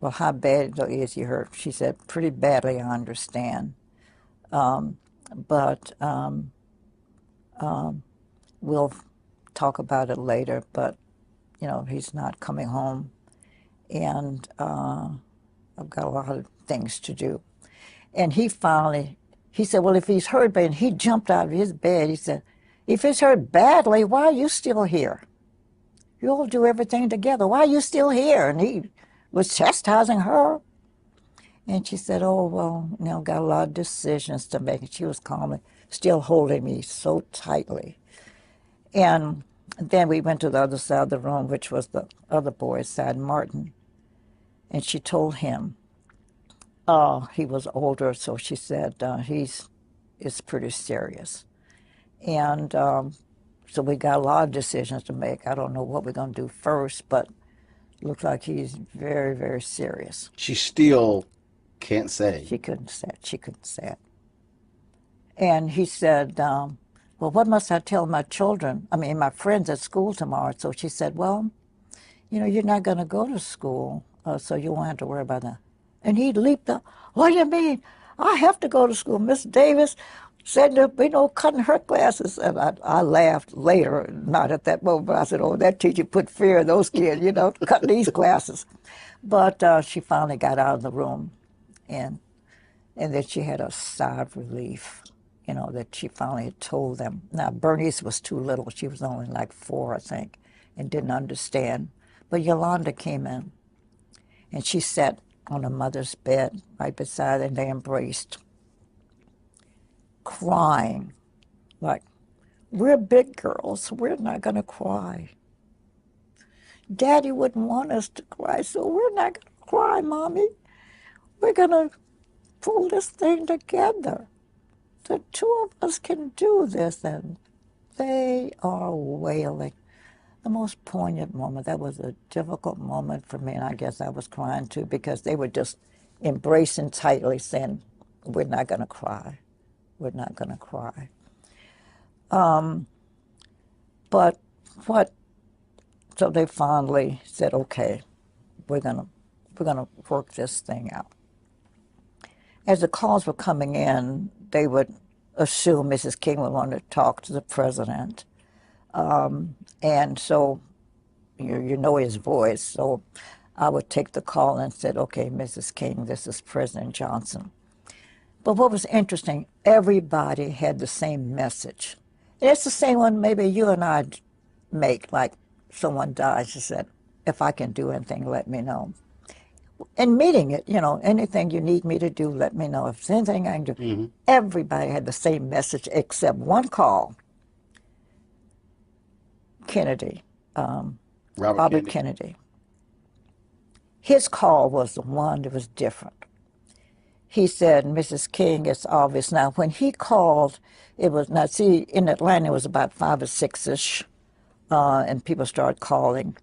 Well, how bad is he hurt? She said, pretty badly, I understand. But we'll talk about it later, but, he's not coming home. And I've got a lot of things to do. And he said, well, if he's hurt bad, and he jumped out of his bed. He said, if he's hurt badly, why are you still here? You all do everything together. Why are you still here? And he was chastising her. And she said, oh, well, got a lot of decisions to make. And she was calmly, still holding me so tightly. And then we went to the other side of the room, which was the other boy's side, Martin. And she told him, he was older, so she said, it's pretty serious. And so we got a lot of decisions to make. I don't know what we're going to do first, but it looks like he's very, very serious. She still can't say. She couldn't say it. She couldn't say it. And he said, well, what must I tell my children? I mean, my friends at school tomorrow. So she said, well, you're not going to go to school, so you won't have to worry about that. And he leaped up. What do you mean? I have to go to school. Miss Davis said there'll be no cutting her classes. And I laughed later, not at that moment, but I said, oh, that teacher put fear in those kids, cutting these classes. But she finally got out of the room, and then she had a sigh of relief, that she finally had told them. Now, Bernice was too little. She was only like 4, I think, and didn't understand. But Yolanda came in, and she sat on her mother's bed right beside her, and they embraced, crying, like, we're big girls, we're not going to cry. Daddy wouldn't want us to cry, so we're not going to cry, Mommy. We're going to pull this thing together. The two of us can do this. And they are wailing. The most poignant moment. That was a difficult moment for me, and I guess I was crying too, because they were just embracing tightly, saying, we're not going to cry. We're not going to cry. So they finally said, okay, we're gonna work this thing out. As the calls were coming in, they would assume Mrs. King would want to talk to the president. And so, you know his voice. So I would take the call and said, okay, Mrs. King, this is President Johnson. But what was interesting, everybody had the same message. And it's the same one maybe you and I make, like someone dies, she said, if I can do anything, let me know. And meeting it, anything you need me to do, let me know. If there's anything I can do. Mm-hmm. Everybody had the same message except one call. Kennedy, Robert Kennedy. His call was the one that was different. He said, Mrs. King, it's obvious. Now, when he called, it was, in Atlanta, it was about 5 or 6-ish, and people started calling.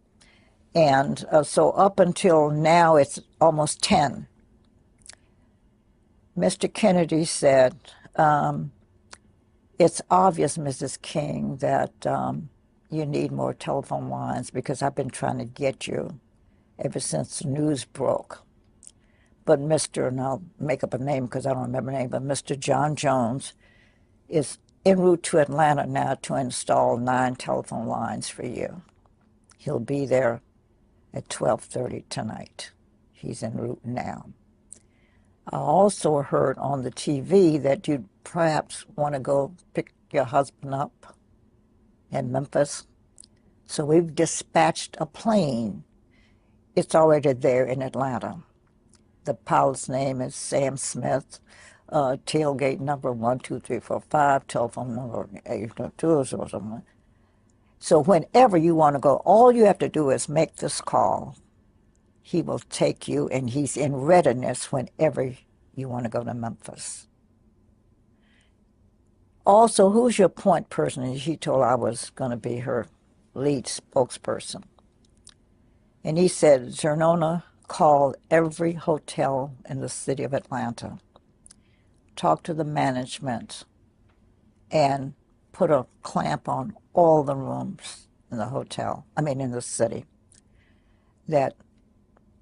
And so up until now, it's almost 10. Mr. Kennedy said, it's obvious, Mrs. King, that you need more telephone lines, because I've been trying to get you ever since the news broke. But and I'll make up a name because I don't remember the name, but Mr. John Jones is en route to Atlanta now to install 9 telephone lines for you. He'll be there at 12:30 tonight. He's en route now. I also heard on the TV that you'd perhaps want to go pick your husband up in Memphis. So we've dispatched a plane. It's already there in Atlanta. The pilot's name is Sam Smith, tailgate number 12345, telephone number 822 or something. So whenever you want to go, all you have to do is make this call. He will take you, and he's in readiness whenever you want to go to Memphis. Also, who's your point person? And she told I was going to be her lead spokesperson. And he said, Zernona, call every hotel in the city of Atlanta, talk to the management, and put a clamp on all the rooms in in the city, that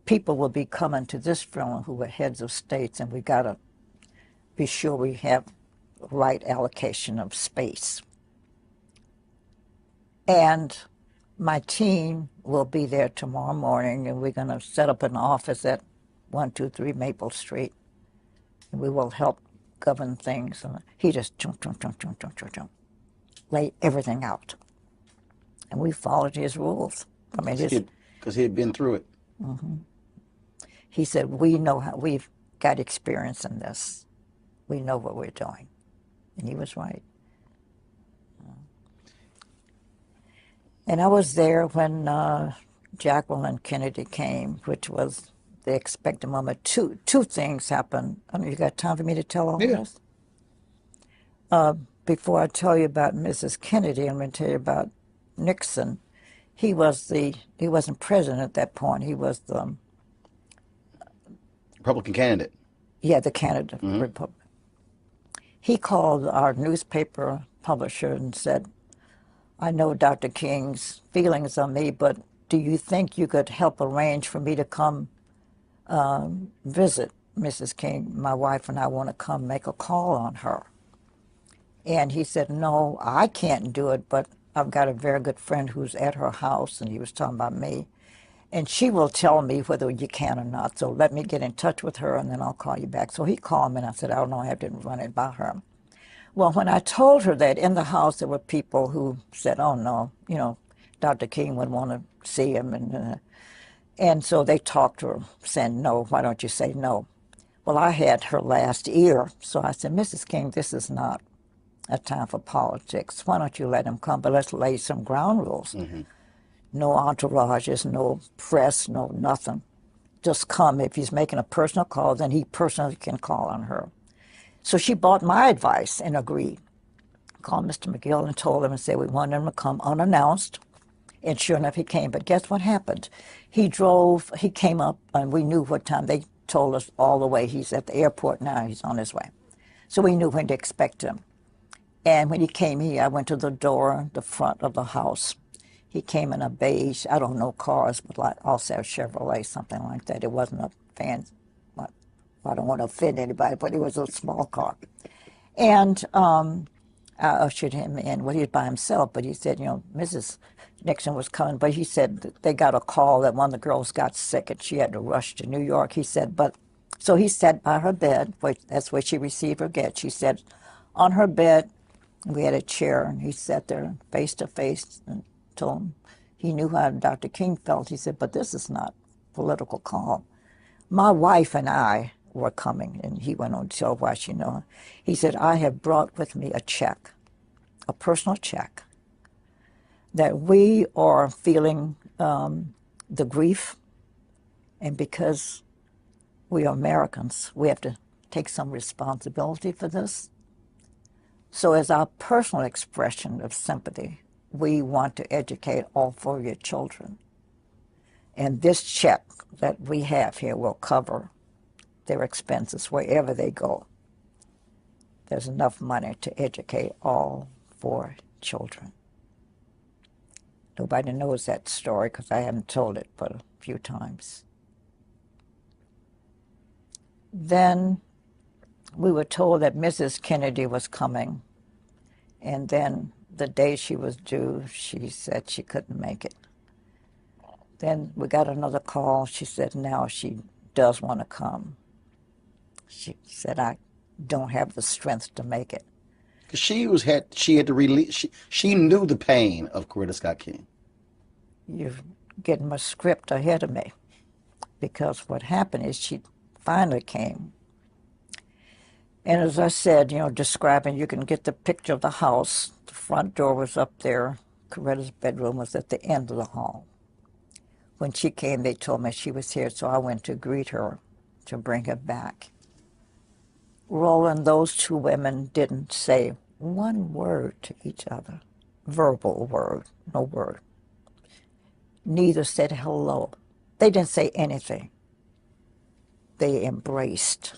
people will be coming to this room who are heads of states, and we got to be sure we have the right allocation of space. And my team will be there tomorrow morning, and we're going to set up an office at 123 Maple Street, and we will help govern things. He just jump, lay everything out. And we followed his rules. Because he had been through it. Mm-hmm. He said, we know how, we've got experience in this. We know what we're doing. And he was right. And I was there when Jacqueline Kennedy came, which was the expected moment. Two things happened. I mean, you got time for me to tell all this? Before I tell you about Mrs. Kennedy, I'm going to tell you about Nixon. He wasn't president at that point. He was the Republican candidate. Yeah, the candidate for Republican. He called our newspaper publisher and said, I know Dr. King's feelings on me, but do you think you could help arrange for me to come visit Mrs. King? My wife and I want to come make a call on her. And he said, no, I can't do it, but I've got a very good friend who's at her house, and he was talking about me, and she will tell me whether you can or not. So let me get in touch with her, and then I'll call you back. So he called me, and I said, I don't know, I have to run it by her. Well, when I told her that, in the house there were people who said, oh, no, you know, Dr. King would want to see him. And so they talked to her, saying, no, why don't you say no? Well, I had her last ear, so I said, Mrs. King, this is not a time for politics. Why don't you let him come? But let's lay some ground rules. No entourages, no press, no nothing. Just come. If he's making a personal call, then he personally can call on her. So she bought my advice and agreed. Called Mr. McGill and told him and said we wanted him to come unannounced. And sure enough, he came. But guess what happened? He came up, and we knew what time. They told us all the way. He's at the airport now. He's on his way. So we knew when to expect him. And when he came here, I went to the door, the front of the house. He came in a beige, I don't know cars, but like also a Chevrolet, something like that. It wasn't a fancy, I don't want to offend anybody, but it was a small car. And I ushered him in. Well, he was by himself, but he said, you know, Mrs. Nixon was coming, but he said that they got a call that one of the girls got sick and she had to rush to New York. He said, so he sat by her bed, that's where she received her gift. She said, on her bed, we had a chair, and he sat there face to face and told him he knew how Dr. King felt. He said, but this is not political call. My wife and I were coming, and he went on to tell why she knew. He said, I have brought with me a check, a personal check, that we are feeling the grief, and because we are Americans, we have to take some responsibility for this. So as our personal expression of sympathy, we want to educate all 4 of your children. And this check that we have here will cover their expenses wherever they go. There's enough money to educate all 4 children. Nobody knows that story because I haven't told it but a few times. Then we were told that Mrs. Kennedy was coming, and then the day she was due, she said she couldn't make it. Then we got another call. She said now she does want to come. She said, I don't have the strength to make it. She had to release. She knew the pain of Coretta Scott King. You're getting my script ahead of me, because what happened is she finally came. And as I said, you know, describing, you can get the picture of the house. The front door was up there. Coretta's bedroom was at the end of the hall. When she came, they told me she was here, so I went to greet her to bring her back. Roland, those 2 women didn't say one word to each other, verbal word, no word. Neither said hello. They didn't say anything. They embraced.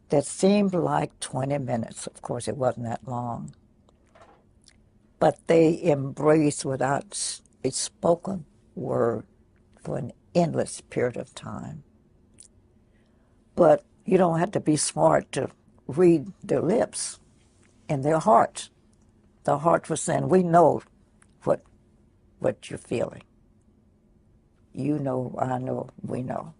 That seemed like 20 minutes. Of course, it wasn't that long. But they embraced without a spoken word for an endless period of time. But you don't have to be smart to read their lips and their hearts. The heart was saying, we know what you're feeling. You know, I know, we know.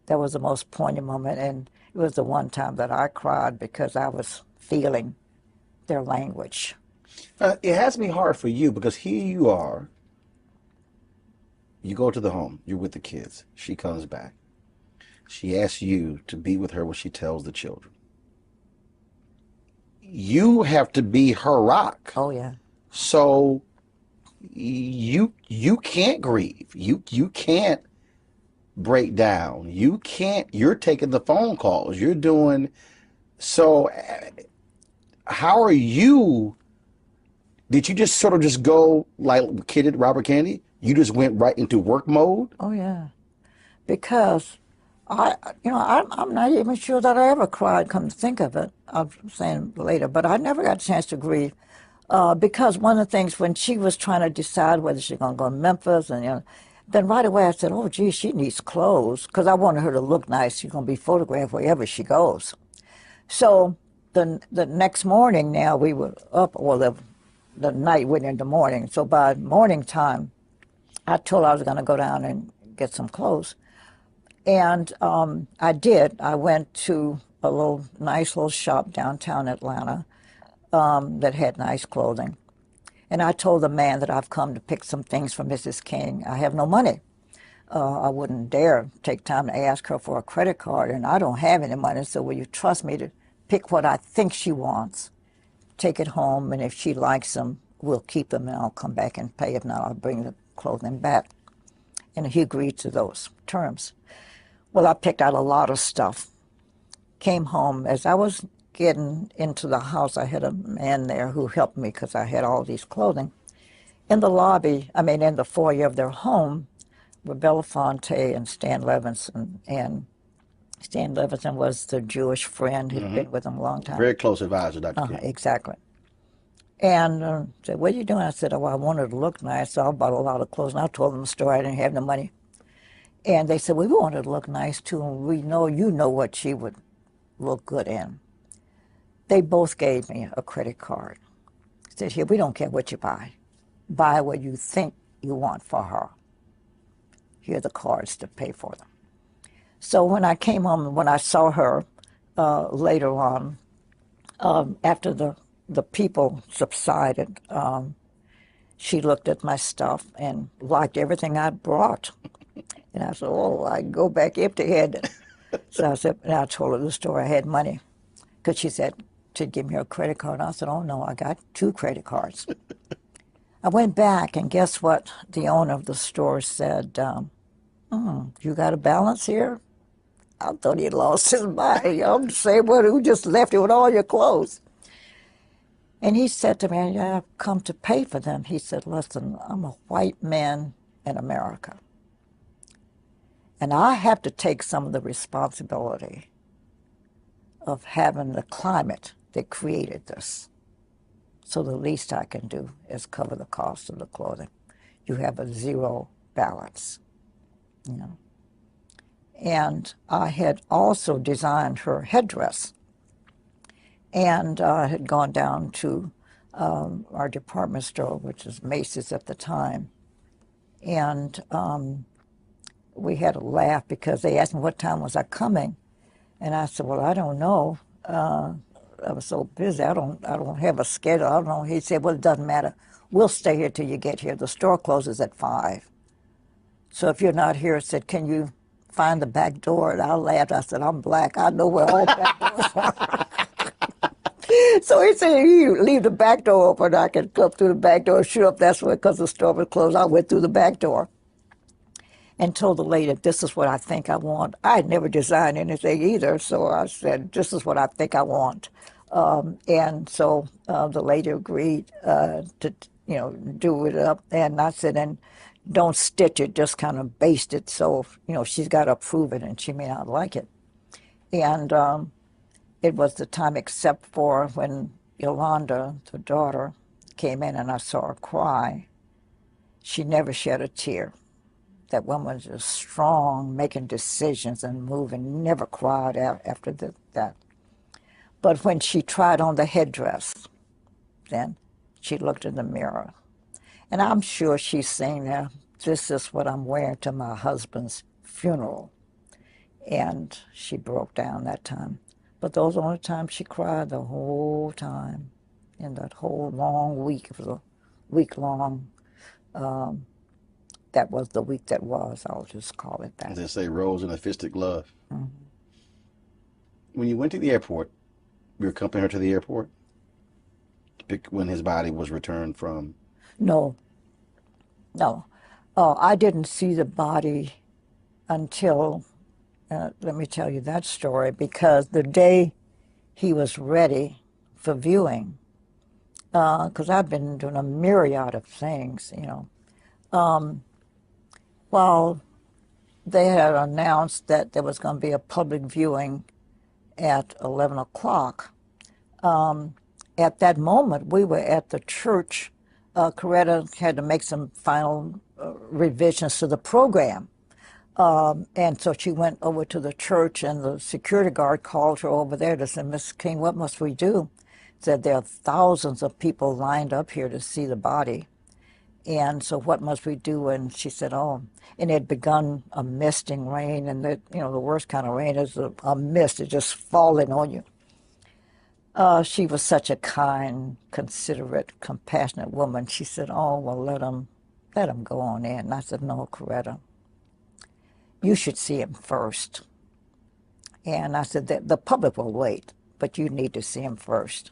That was the most poignant moment, and it was the one time that I cried because I was feeling their language. It has to be hard for you because here you are. You go to the home. You're with the kids. She comes back. She asks you to be with her when she tells the children. You have to be her rock. Oh, yeah. So you can't grieve. You can't break down. You can't. You're taking the phone calls. You're doing. So how are you? Did you just sort of just go like kidded Robert Kennedy? You just went right into work mode? Oh, yeah. Because I'm not even sure that I ever cried, come to think of it. I'm saying later, but I never got a chance to grieve. Because one of the things when she was trying to decide whether she's going to go to Memphis, and then right away I said, oh, gee, she needs clothes, because I wanted her to look nice. She's going to be photographed wherever she goes. So the next morning now we were up, or the night went into morning. So by morning time, I told her I was going to go down and get some clothes. And I did. I went to a nice little shop downtown Atlanta that had nice clothing. And I told the man that I've come to pick some things for Mrs. King. I have no money. I wouldn't dare take time to ask her for a credit card, and I don't have any money, so will you trust me to pick what I think she wants, take it home, and if she likes them, we'll keep them, and I'll come back and pay. If not, I'll bring the clothing back. And he agreed to those terms. Well, I picked out a lot of stuff. Came home. As I was getting into the house, I had a man there who helped me because I had all these clothing. In the lobby, in the foyer of their home, were Belafonte and Stan Levinson. And Stan Levinson was the Jewish friend who'd been with him a long time. Very close advisor, Dr. King. Exactly. And said, what are you doing? I said, oh, I wanted to look nice, so I bought a lot of clothes. And I told them the story. I didn't have no money. And they said, well, we wanted to look nice, too, and we know you know what she would look good in. They both gave me a credit card. Said, here, we don't care what you buy. Buy what you think you want for her. Here are the cards to pay for them. So when I came home and when I saw her later on, after the people subsided, she looked at my stuff and liked everything I brought. And I said, oh, I go back empty-handed. So I said, and I told her the story. I had money. Because she said to give me her credit card. And I said, oh, no, I got 2 credit cards. I went back, and guess what? The owner of the store said, you got a balance here? I thought he had lost his mind. I'm the same one who just left you with all your clothes. And he said to me, I've come to pay for them. He said, listen, I'm a white man in America. And I have to take some of the responsibility of having the climate that created this. So the least I can do is cover the cost of the clothing. You have a zero balance, And I had also designed her headdress. And I had gone down to our department store, which was Macy's at the time. And we had a laugh because they asked me what time was I coming. And I said, well, I don't know. I was so busy. I don't have a schedule. I don't know. He said, well, it doesn't matter. We'll stay here till you get here. The store closes at 5. So if you're not here, I said, can you find the back door? And I laughed. I said, I'm black. I know where all back doors are. So he said, you leave the back door open. I can come through the back door. Sure, if that's what, because the store was closed, I went through the back door and told the lady, this is what I think I want. I had never designed anything either, so I said, this is what I think I want. And so the lady agreed to, do it up. And I said, and don't stitch it, just kind of baste it. So, she's got to approve it, and she may not like it. And it was the time except for when Yolanda, the daughter, came in and I saw her cry. She never shed a tear. That woman was just strong, making decisions and moving, never cried after that. But when she tried on the headdress, then she looked in the mirror. And I'm sure she's saying there, this is what I'm wearing to my husband's funeral. And she broke down that time. But those were the only times she cried the whole time. In that whole long week, it was a week-long that was the week that was. I'll just call it As that. they say, rose in a fisted glove. Mhm. When you went to the airport, you accompanied her to the airport to pick when his body was returned from. No, no. I didn't see the body until, let me tell you that story, because the day he was ready for viewing, because I've been doing a myriad of things, you know. Well, they had announced that there was going to be a public viewing at 11 o'clock. At that moment, we were at the church. Coretta had to make some final revisions to the program. And so she went over to the church, and the security guard called her over there to say, Miss King, what must we do? Said there are thousands of people lined up here to see the body. And so what must we do? And she said, oh, and it had begun a misting rain, and the worst kind of rain is a mist, it's just falling on you. She was such a kind, considerate, compassionate woman. She said, oh, well, let him go on in. And I said, no, Coretta, you should see him first. And I said, the public will wait, but you need to see him first.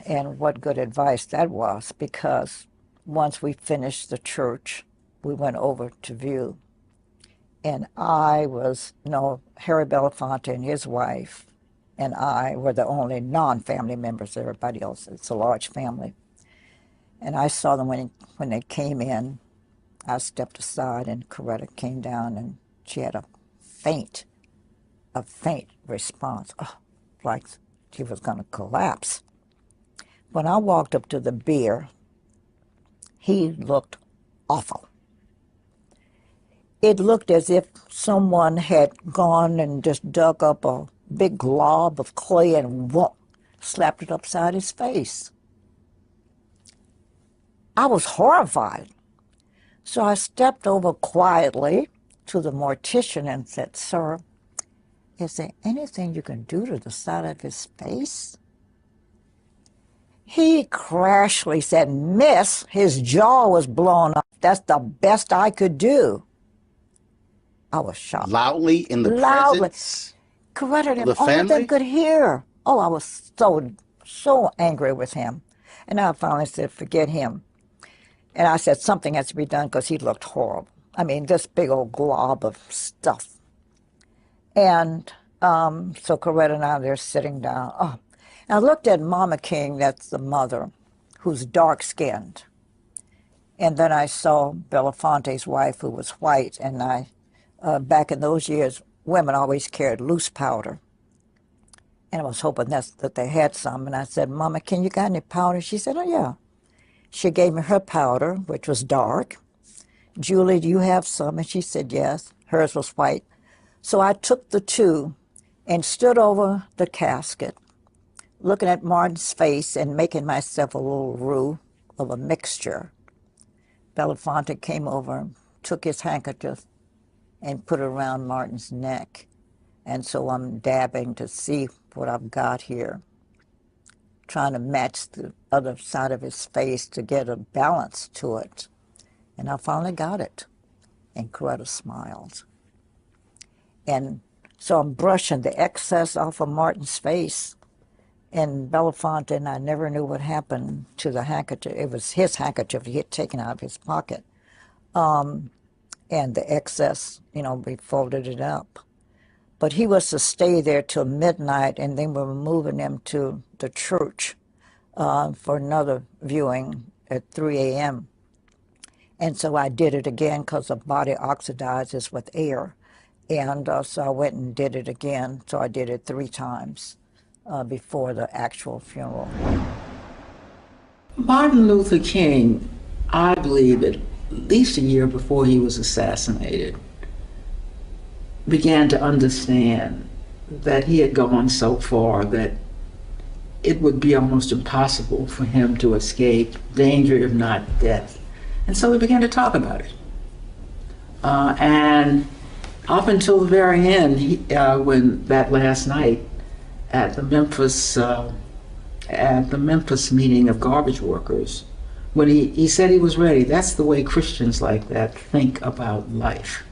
And what good advice that was, because once we finished the church, we went over to view. And Harry Belafonte and his wife and I were the only non-family members. Everybody else, it's a large family. And I saw them when they came in. I stepped aside, and Coretta came down, and she had a faint response, like she was going to collapse. When I walked up to the bier, he looked awful. It looked as if someone had gone and just dug up a big glob of clay and slapped it upside his face. I was horrified. So I stepped over quietly to the mortician and said, sir, is there anything you can do to the side of his face? He crashly said, miss, his jaw was blown up. That's the best I could do. I was shocked. Loudly in the presence Coretta, of the only family? they could hear. Oh, I was so angry with him. And I finally said, forget him. And I said, something has to be done, because he looked horrible. I mean, this big old glob of stuff. And so Coretta and I, they're sitting down. Oh, and I looked at Mama King, that's the mother, who's dark-skinned. And then I saw Belafonte's wife, who was white. And back in those years, women always carried loose powder. And I was hoping that they had some. And I said, Mama King, you got any powder? She said, oh, yeah. She gave me her powder, which was dark. Julie, do you have some? And she said, yes. Hers was white. So I took the two and stood over the casket, looking at Martin's face and making myself a little roux of a mixture. Belafonte came over, took his handkerchief, and put it around Martin's neck. And so I'm dabbing to see what I've got here, trying to match the other side of his face to get a balance to it. And I finally got it. And Coretta smiled. And so I'm brushing the excess off of Martin's face. And Belafonte and I never knew what happened to the handkerchief. It was his handkerchief he had taken out of his pocket. And the excess, we folded it up. But he was to stay there till midnight, and then we were moving him to the church for another viewing at 3 a.m. And so I did it again, because the body oxidizes with air. And so I went and did it again. So I did it 3 times before the actual funeral. Martin Luther King, I believe at least a year before he was assassinated, began to understand that he had gone so far that it would be almost impossible for him to escape danger, if not death. And so we began to talk about it. And up until the very end, when that last night at the Memphis meeting of garbage workers, when he said he was ready, that's the way Christians like that think about life.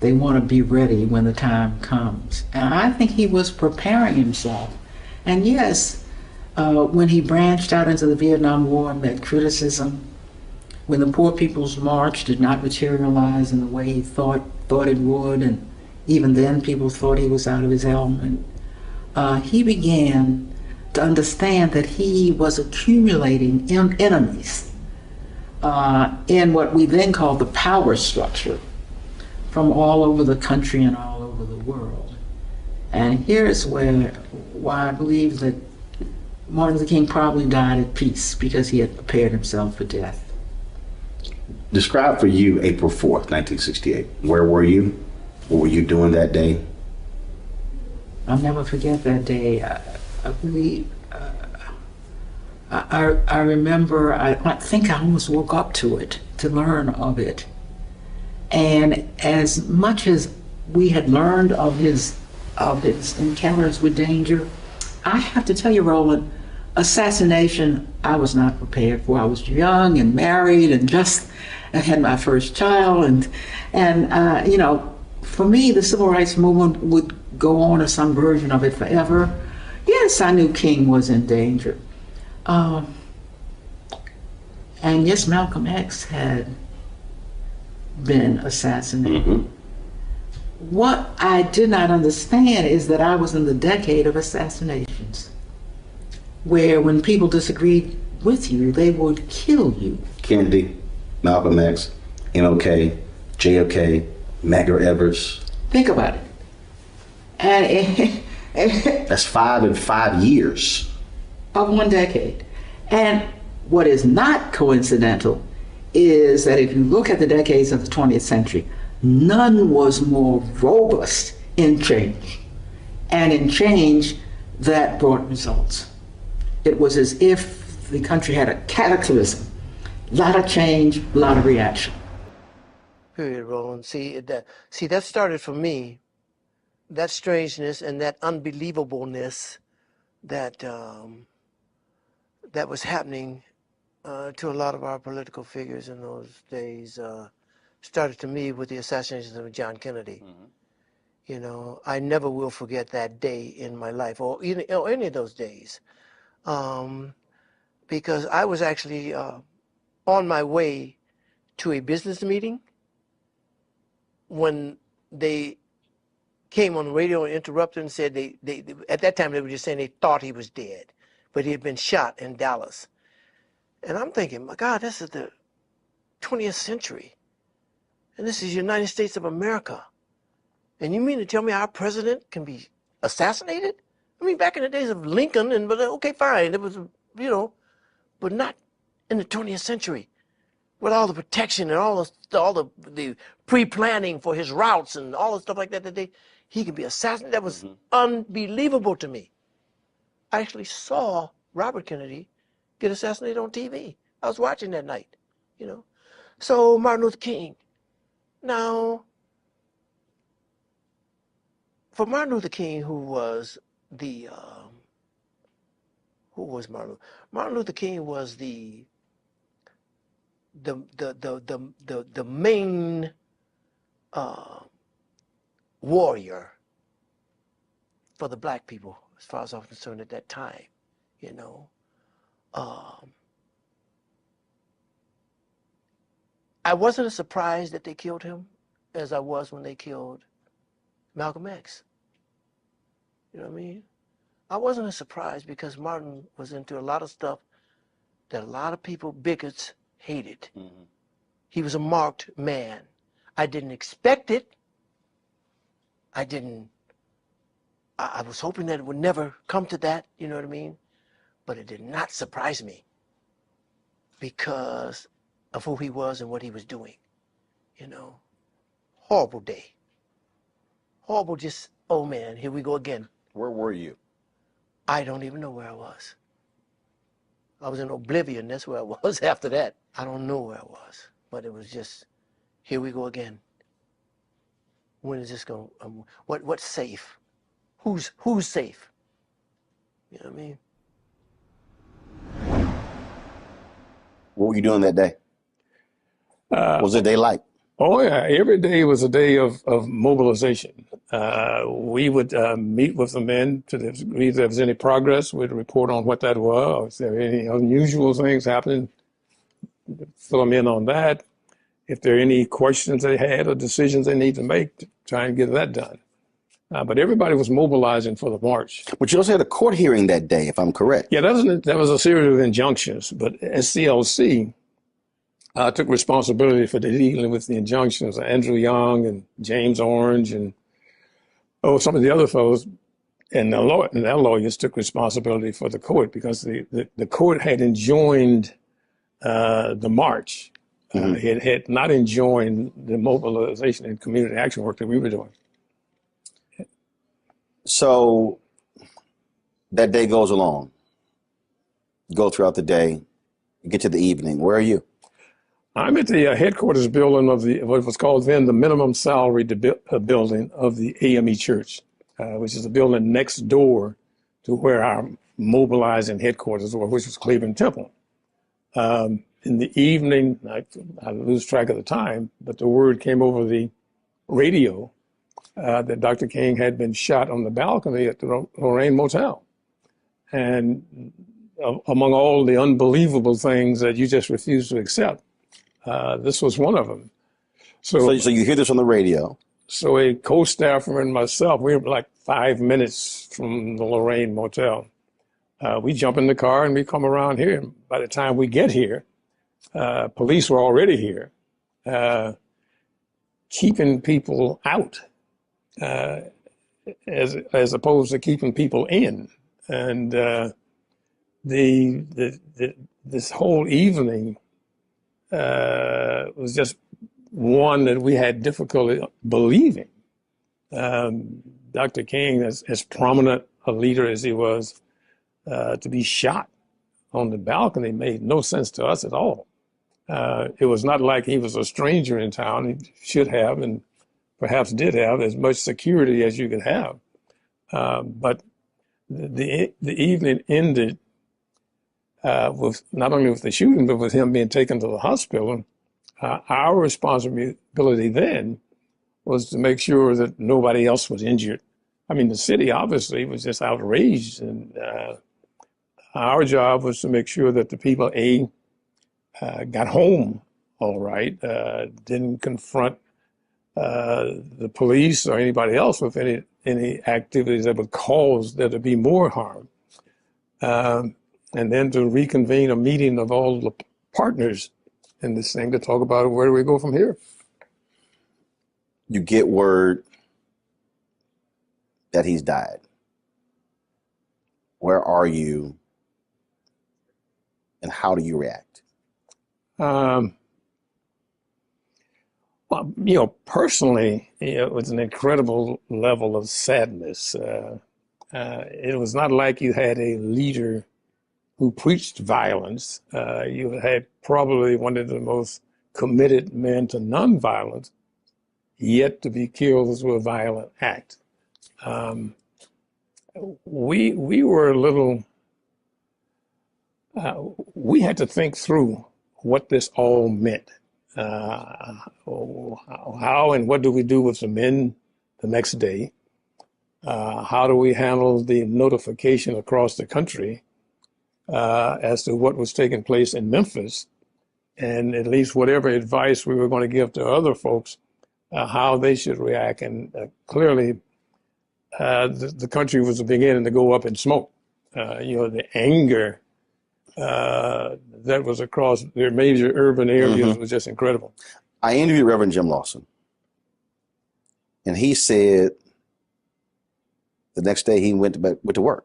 They want to be ready when the time comes. And I think he was preparing himself. And yes, when he branched out into the Vietnam War and met criticism, when the Poor People's March did not materialize in the way he thought it would, and even then people thought he was out of his element, he began to understand that he was accumulating enemies in what we then call the power structure from all over the country and all over the world. And here's why I believe that Martin Luther King probably died at peace, because he had prepared himself for death. Describe for you April 4th, 1968. Where were you? What were you doing that day? I'll never forget that day. I remember, I think I almost woke up to it, to learn of it. And as much as we had learned of his encounters with danger, I have to tell you, Roland, assassination, I was not prepared for. I was young and married and just had my first child. And you know, for me, the civil rights movement would go on, or some version of it, forever. Yes, I knew King was in danger. And yes, Malcolm X had been assassinated. Mm-hmm. What I did not understand is that I was in the decade of assassinations, where when people disagreed with you, they would kill you. Kennedy, Malcolm X, MLK, JFK, Medgar Evers. Think about it. And That's 5 in 5 years. Of one decade. And what is not coincidental is that if you look at the decades of the 20th century, none was more robust in change, and in change that brought results. It was as if the country had a cataclysm, a lot of change, a lot of reaction. Period, Roland. See, that started for me, that strangeness and that unbelievableness that that was happening to a lot of our political figures in those days. Started to me with the assassination of John Kennedy. Mm-hmm. You know, I never will forget that day in my life, or any of those days, because I was actually on my way to a business meeting when they came on the radio and interrupted and said they at that time they were just saying they thought he was dead, but he had been shot in Dallas. And I'm thinking, my God, this is the 20th century. And this is the United States of America. And you mean to tell me our president can be assassinated? I mean, back in the days of Lincoln, but okay, fine. It was, you know, but not in the 20th century with all the protection and all the pre-planning for his routes and all the stuff like that, he could be assassinated. That was unbelievable to me. I actually saw Robert Kennedy get assassinated on TV. I was watching that night, you know. So Martin Luther King. Now, for Martin Luther King, who was Martin? Martin Luther King was the main warrior for the black people, as far as I'm concerned at that time, you know. I wasn't as surprised that they killed him as I was when they killed Malcolm X. You know what I mean? I wasn't as surprised because Martin was into a lot of stuff that a lot of people, bigots, hated. Mm-hmm. He was a marked man. I didn't expect it. I was hoping that it would never come to that, you know what I mean? But it did not surprise me because of who he was and what he was doing, you know. Horrible day. Horrible, just, oh man, here we go again. Where were you? I don't even know where I was. I was in oblivion, that's where I was after that. I don't know where I was, but it was just, here we go again. When is this going, what's safe? Who's safe? You know what I mean? What were you doing that day? What was the day like? Oh yeah, every day was a day of mobilization. We would meet with the men to the degree if there was any progress. We'd report on what that was. If there were any unusual things happening, fill them in on that. If there are any questions they had or decisions they need to make, to try and get that done. But everybody was mobilizing for the march. But you also had a court hearing that day, if I'm correct. Yeah, that was a series of injunctions. But SCLC took responsibility for dealing with the injunctions. Andrew Young and James Orange and some of the other fellows and their lawyers took responsibility for the court because the court had enjoined the march. It had not enjoined the mobilization and community action work that we were doing. So that day goes along. You go throughout the day. You get to the evening. Where are you? I'm at the headquarters building of what was called then the minimum salary building of the AME Church, which is a building next door to where our mobilizing headquarters were, which was Cleveland Temple. In the evening, I lose track of the time, but the word came over the radio that Dr. King had been shot on the balcony at the Lorraine Motel. And among all the unbelievable things that you just refuse to accept, this was one of them. So you hear this on the radio. So a co-staffer and myself, we were like 5 minutes from the Lorraine Motel. We jump in the car and we come around here. And by the time we get here, police were already here, keeping people out as opposed to keeping people in. And this whole evening was just one that we had difficulty believing. Dr. King, as prominent a leader as he was, to be shot on the balcony made no sense to us at all. It was not like he was a stranger in town. He should have, and perhaps did have, as much security as you could have. But the evening ended with not only with the shooting, but with him being taken to the hospital. Our responsibility then was to make sure that nobody else was injured. I mean, the city obviously was just outraged, and our job was to make sure that the people, got home all right, didn't confront the police or anybody else with any activities that would cause there to be more harm. And then to reconvene a meeting of all the partners in this thing to talk about where do we go from here. You get word that he's died. Where are you and how do you react? Well, personally, it was an incredible level of sadness. It was not like you had a leader who preached violence. You had probably one of the most committed men to nonviolence, yet to be killed through a violent act. We were a little, we had to think through what this all meant. How and what do we do with the men the next day? How do we handle the notification across the country as to what was taking place in Memphis, and at least whatever advice we were going to give to other folks, how they should react. And clearly, the country was beginning to go up in smoke. The anger that was across their major urban areas was just incredible. I interviewed Reverend Jim Lawson, and he said the next day he went to work.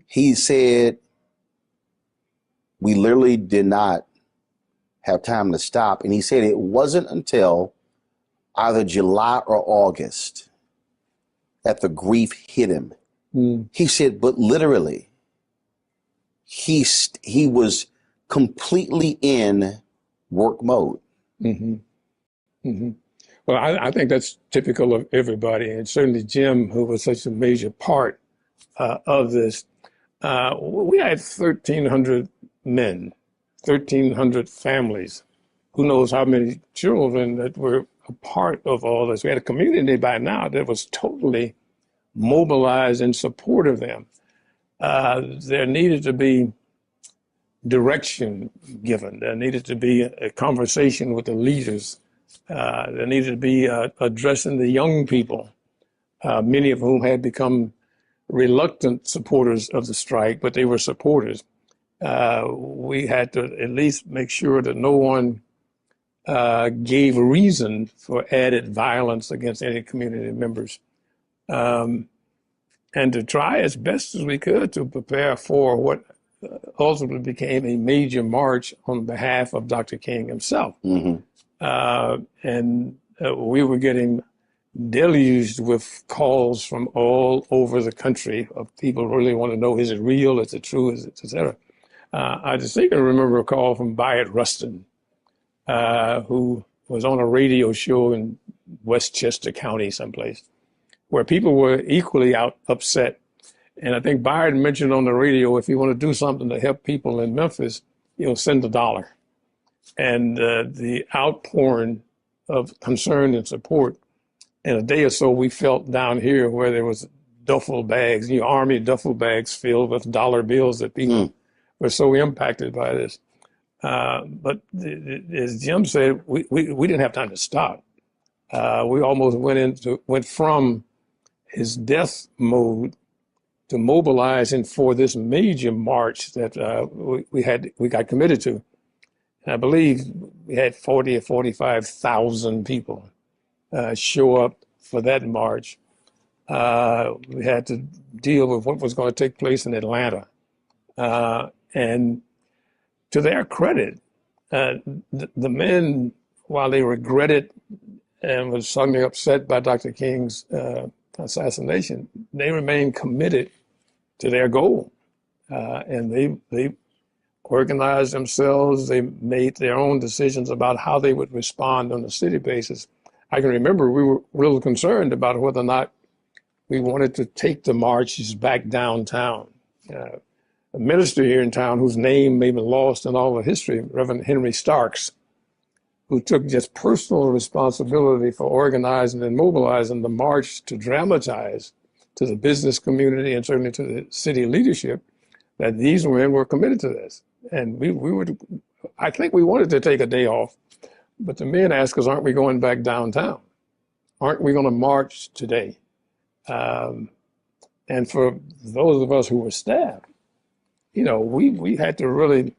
He said, we literally did not have time to stop. And he said it wasn't until either July or August that the grief hit him. He said, but literally, he was completely in work mode. Well, I think that's typical of everybody, and certainly Jim, who was such a major part of this. We had 1,300 men 1,300 families. Who knows how many children that were a part of all this. We had a community by now that was totally mobilized in support of them. There needed to be direction given. There needed to be a conversation with the leaders. There needed to be addressing the young people, many of whom had become reluctant supporters of the strike, but they were supporters. We had to at least make sure that no one gave reason for added violence against any community members. And to try as best as we could to prepare for what ultimately became a major march on behalf of Dr. King himself. Mm-hmm. We were getting deluged with calls from all over the country of people who really want to know, is it real, is it true, is it, et cetera. I distinctly remember a call from Bayard Rustin, who was on a radio show in Westchester County someplace, where people were equally upset. And I think Bayard mentioned on the radio, if you want to do something to help people in Memphis, send $1. And the outpouring of concern and support, in a day or so, we felt down here where there was duffel bags, army duffel bags filled with dollar bills that people were so impacted by this. But as Jim said, we didn't have time to stop. We almost went from his death mode to mobilizing for this major march that we got committed to. And I believe we had 40 or 45,000 people show up for that march. We had to deal with what was going to take place in Atlanta. And to their credit, the men, while they regretted and was suddenly upset by Dr. King's assassination, they remained committed to their goal. And they organized themselves. They made their own decisions about how they would respond on a city basis. I can remember we were a little concerned about whether or not we wanted to take the marches back downtown. A minister here in town whose name may be lost in all the history, Reverend Henry Starks, who took just personal responsibility for organizing and mobilizing the march to dramatize to the business community and certainly to the city leadership that these men were committed to this. And I think we wanted to take a day off, but the men asked us, aren't we going back downtown? Aren't we going to march today? And for those of us who were staff, we had to really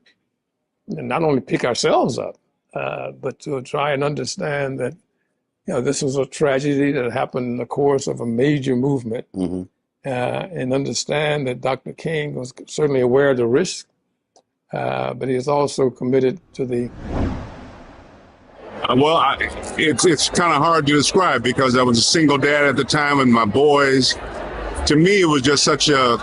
not only pick ourselves up, but to try and understand that, this was a tragedy that happened in the course of a major movement, and understand that Dr. King was certainly aware of the risk, but he is also committed to the. It's kind of hard to describe because I was a single dad at the time and my boys. To me, it was just such a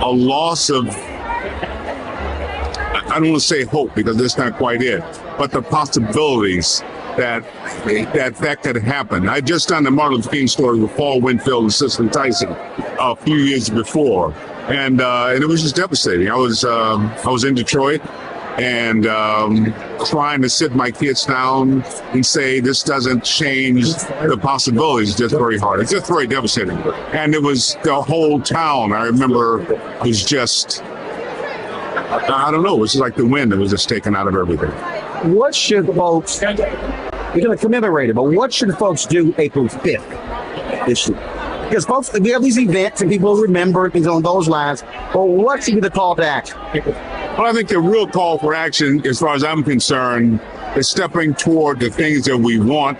loss of, I don't want to say hope because that's not quite it, but the possibilities that could happen. I just done the Martin Luther King story with Paul Winfield and Cicely Tyson a few years before, and it was just devastating. I was in Detroit and trying to sit my kids down and say this doesn't change the possibilities. It's just very hard. It's just very devastating. And it was the whole town. I remember it was just, I don't know, it was like the wind that was just taken out of everything. What should folks, you're going to commemorate it, but what should folks do April 5th this year? Because folks, we have these events and people remember things on those lines, but what should be the call to action? Well, I think the real call for action, as far as I'm concerned, is stepping toward the things that we want.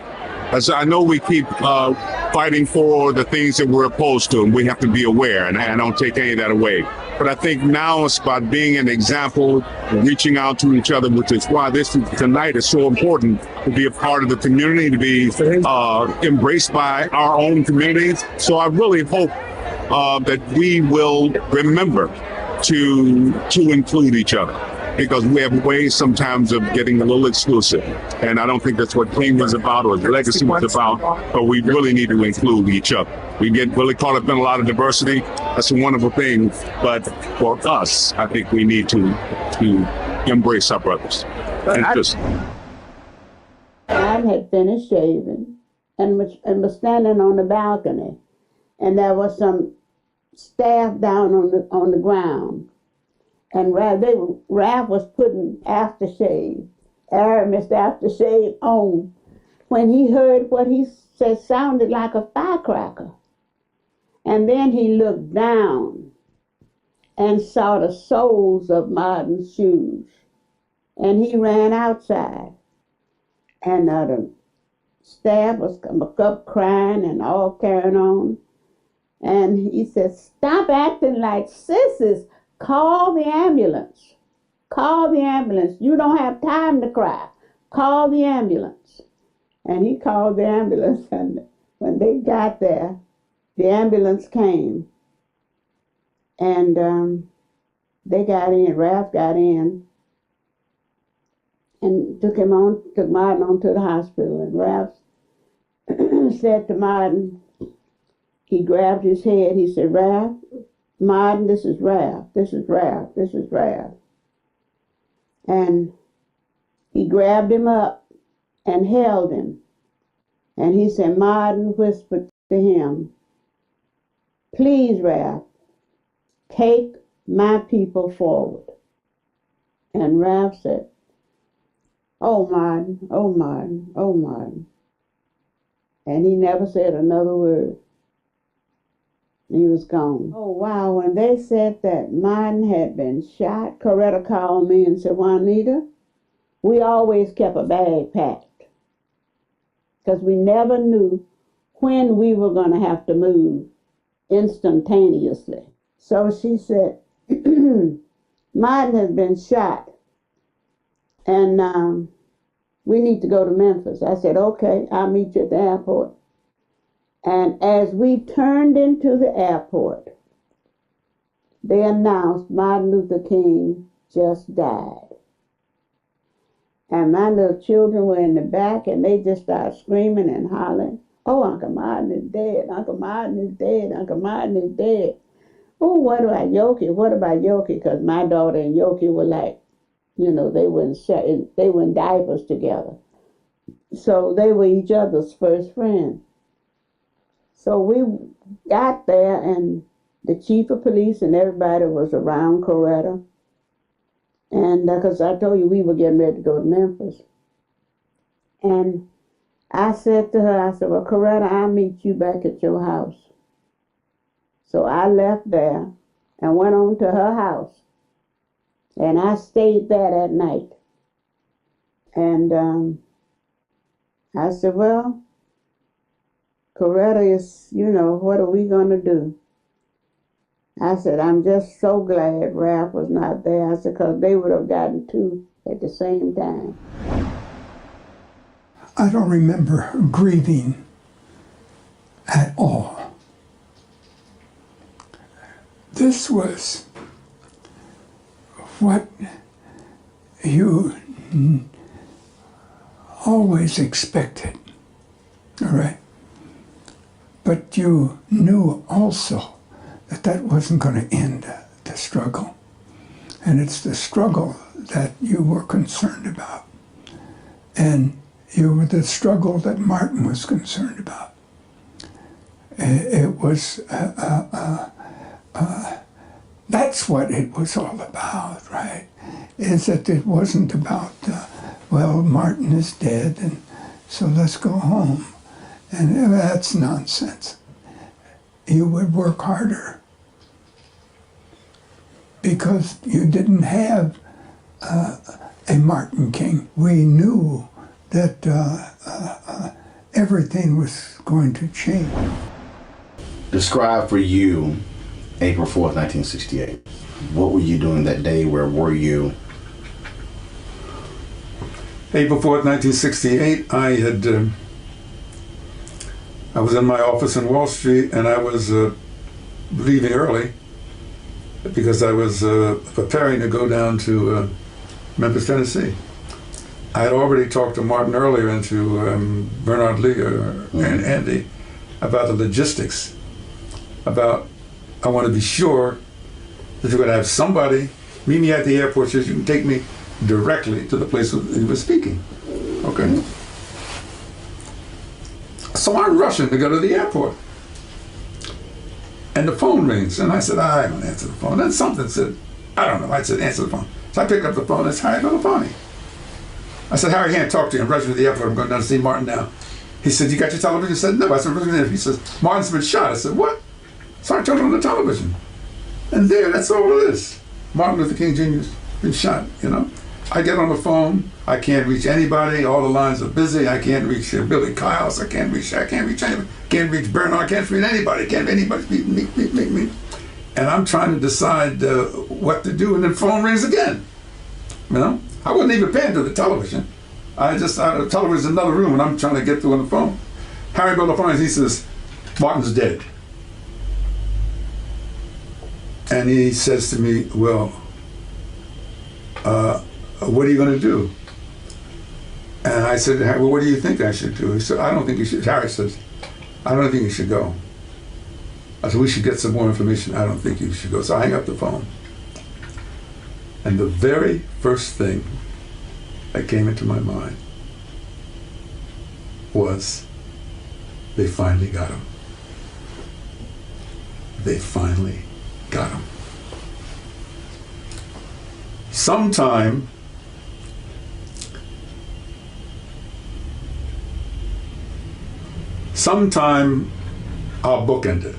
As I know we keep fighting for the things that we're opposed to, and we have to be aware, and I don't take any of that away. But I think now it's about being an example, reaching out to each other, which is why this tonight is so important, to be a part of the community, to be embraced by our own communities. So I really hope that we will remember to include each other, because we have ways sometimes of getting a little exclusive. And I don't think that's what King was about or his legacy was about, but we really need to include each other. We get really caught up in a lot of diversity. That's a wonderful thing. But for us, I think we need to embrace our brothers. And just I had finished shaving and was standing on the balcony, and there was some staff down on the ground, and Ralph was putting aftershave, Aramis aftershave on, when he heard what he said sounded like a firecracker. And then he looked down and saw the soles of Martin's shoes. And he ran outside. And the staff was up crying and all carrying on. And he said, "Stop acting like sissies. Call the ambulance. Call the ambulance. You don't have time to cry. Call the ambulance." And he called the ambulance, and when they got there, the ambulance came. And they got in, Ralph got in, and took Martin on to the hospital. And Ralph said to Martin, he grabbed his head, he said, "Ralph, Martin, this is Ralph, this is Ralph, this is Ralph." And he grabbed him up and held him. And he said, Martin whispered to him, "Please, Ralph, take my people forward." And Ralph said, "Oh, Martin, oh, Martin, oh, Martin." And he never said another word. He was gone. Oh, wow, when they said that Martin had been shot, Coretta called me and said, "Juanita, we always kept a bag packed, because we never knew when we were going to have to move instantaneously." So she said, "Martin has been shot, and we need to go to Memphis." I said, "Okay, I'll meet you at the airport." And as we turned into the airport, they announced Martin Luther King just died. And my little children were in the back, and they just started screaming and hollering, "Oh, Uncle Martin is dead, Uncle Martin is dead, Uncle Martin is dead." "Oh, what about Yoki? What about Yoki?" Because my daughter and Yoki were like, you know, they were in diapers together. So they were each other's first friends. So we got there, and the chief of police and everybody was around Coretta. And because I told you we were getting ready to go to Memphis. And I said to her, I said, "Well, Coretta, I'll meet you back at your house." So I left there and went on to her house. And I stayed there that night. And I said, "Well, Coretta is, you know, what are we going to do?" I said, "I'm just so glad Ralph was not there." I said, because they would have gotten two at the same time. I don't remember grieving at all. This was what you always expected, all right? But you knew also that that wasn't going to end the struggle. And it's the struggle that you were concerned about. And you were the struggle that Martin was concerned about. It was, that's what it was all about, right? Is that it wasn't about, well, Martin is dead, and so let's go home. And that's nonsense. You would work harder because you didn't have a Martin King. We knew that everything was going to change. Describe for you April 4th, 1968. What were you doing that day? Where were you? April 4th, 1968, I was in my office in Wall Street, and I was leaving early because I was preparing to go down to Memphis, Tennessee. I had already talked to Martin earlier and to Bernard Lee and Andy about the logistics, about I want to be sure that you're going to have somebody meet me at the airport so you can take me directly to the place where he was speaking. Okay. So I'm rushing to go to the airport. And the phone rings, and I said, I don't answer the phone. Then something said, I don't know. I said, answer the phone. So I pick up the phone, it's Harry Belafonte. I said, Harry, I can't talk to you. I'm rushing to the airport. I'm going down to see Martin now. He said, you got your television? I said, no. I said, he says, Martin's been shot. I said, what? So I turned on the television. And there, that's all it is. Martin Luther King Jr.'s been shot, you know. I get on the phone. I can't reach anybody. All the lines are busy. I can't reach Billy Kyles. I can't reach anybody. Can't reach Bernard. Can't reach anybody. Can't anybody meet me. And I'm trying to decide what to do, and then the phone rings again. You know, I wasn't even paying to the television. The television's in another room, and I'm trying to get through on the phone. Harry Belafonte, he says, Martin's dead. And he says to me, well, what are you going to do? And I said, well, what do you think I should do? He said, I don't think you should. Harry says, I don't think you should go. I said, we should get some more information. I don't think you should go. So I hang up the phone. And the very first thing that came into my mind was, they finally got him. They finally got him. Sometime our book ended.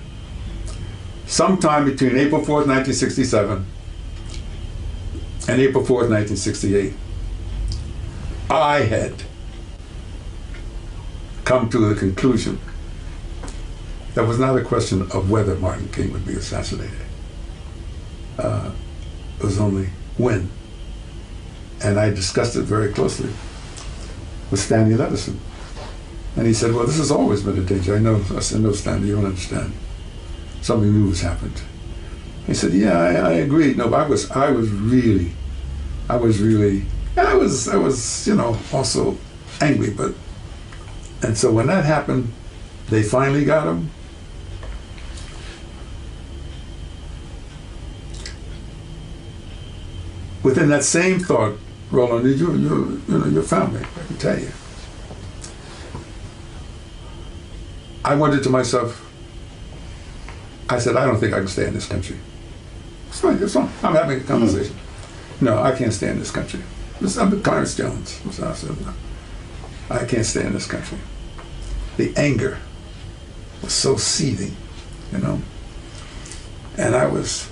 Sometime between April 4th, 1967 and April 4th, 1968, I had come to the conclusion that was not a question of whether Martin King would be assassinated. It was only when. And I discussed it very closely with Stanley Levison. And he said, well, this has always been a danger. I said, no, Stanley, you don't understand. Something new has happened. He said, yeah, I agree. No, but I was really, and I was, you know, also angry, and so when that happened, they finally got him. Within that same thought, Roland, your family, I can tell you. I wondered to myself, I said, I don't think I can stay in this country. It's fine, it's fine. I'm having a conversation. No, I can't stay in this country. I'm Clarence Jones. So I said, no, I can't stay in this country. The anger was so seething, you know. And I was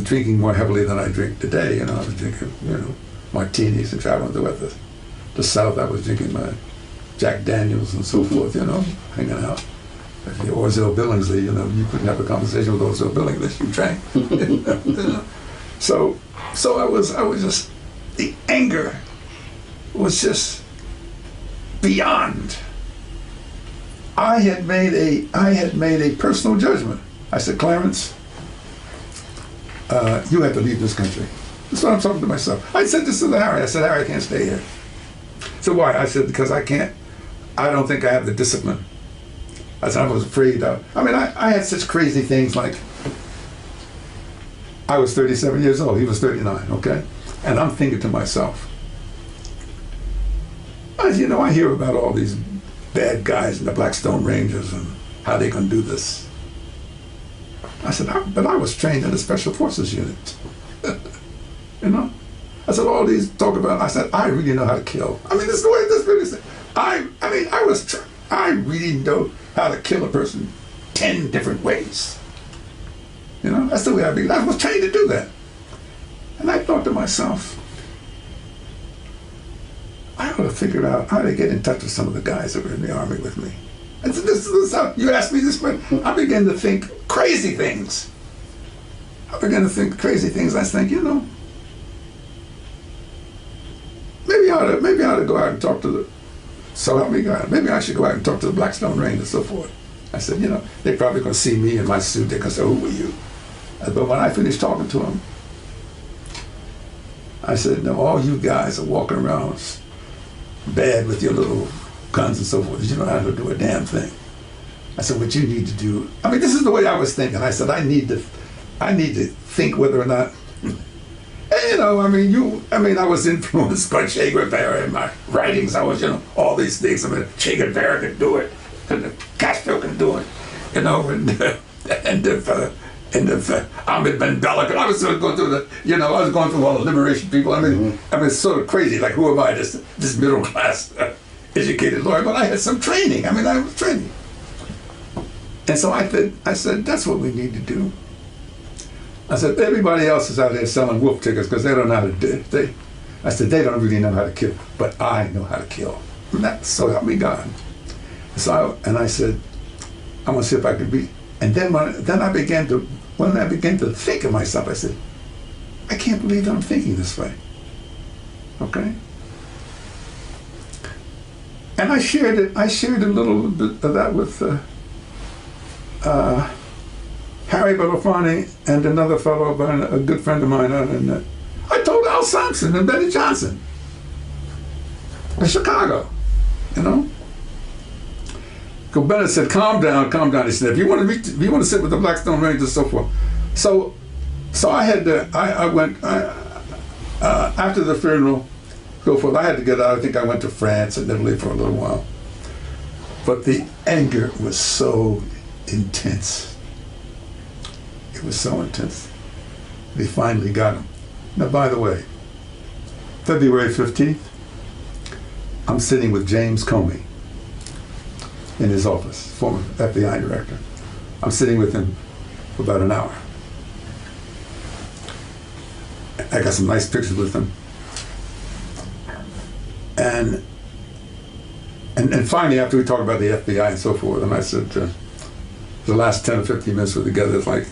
drinking more heavily than I drink today, you know. I was drinking, you know, martinis and traveling throughout the South. I was drinking my Jack Daniels and so forth, you know, hanging out. Orville Billingsley, you know, you couldn't have a conversation with Orville Billingsley unless you drank. You know? So I was just, the anger was just beyond. I had made a personal judgment. I said, Clarence, you have to leave this country. That's what I'm talking to myself. I said this to Harry. I said, Harry, I can't stay here. So why? I said, because I don't think I have the discipline. I said, I was afraid of, I had such crazy things like, I was 37 years old, he was 39, okay? And I'm thinking to myself, you know, I hear about all these bad guys in the Blackstone Rangers and how they gonna do this. I said, but I was trained in the Special Forces unit. You know? I said, all these talk about, I said, I really know how to kill. This is the way this really said. I really know how to kill a person 10 different ways. You know, that's the way I began. I was trained to do that. And I thought to myself, I ought to figure out how to get in touch with some of the guys that were in the Army with me. And so this is how, you asked me this question, I began to think crazy things. I was think, you know, maybe I ought to go out and talk to the, so help me God, maybe I should go out and talk to the Blackstone Rangers and so forth. I said, you know, they're probably going to see me in my suit. They're going to say, who were you? But when I finished talking to them, I said, no, all you guys are walking around bad with your little guns and so forth. You don't know how to do a damn thing. I said, what you need to do, this is the way I was thinking. I said, I need to think whether or not, And, you know, I was influenced by Che Guevara in my writings. I was, all these things. Che Guevara could do it, and Castro can do it, and if Ahmed Ben Bella could. I was sort of going through I was going through all the liberation people. It's sort of crazy. Like, who am I? This middle class educated lawyer, but I had some training. I was training. And so I said, that's what we need to do. I said, everybody else is out there selling wolf tickets because they don't know how to do it. I said, they don't really know how to kill, but I know how to kill. And that, so help me God. So I said, I'm gonna see if I could be. And then when I began to think of myself, I said, I can't believe that I'm thinking this way. Okay. And I shared a little bit of that with Harry Belafonte and another fellow, a good friend of mine out in I told Al Sampson and Betty Johnson in Chicago, Because Bennett said, calm down. He said, if you want to sit with the Blackstone Rangers, so forth. So I had to, I went, after the funeral, so forth, I had to get out. I think I went to France and Italy for a little while. But the anger was so intense. It was so intense. They finally got him. Now, by the way, February 15th, I'm sitting with James Comey in his office, former FBI director. I'm sitting with him for about an hour. I got some nice pictures with him. And finally, after we talked about the FBI and so forth, and I said, the last 10 or 15 minutes we're together, it's like,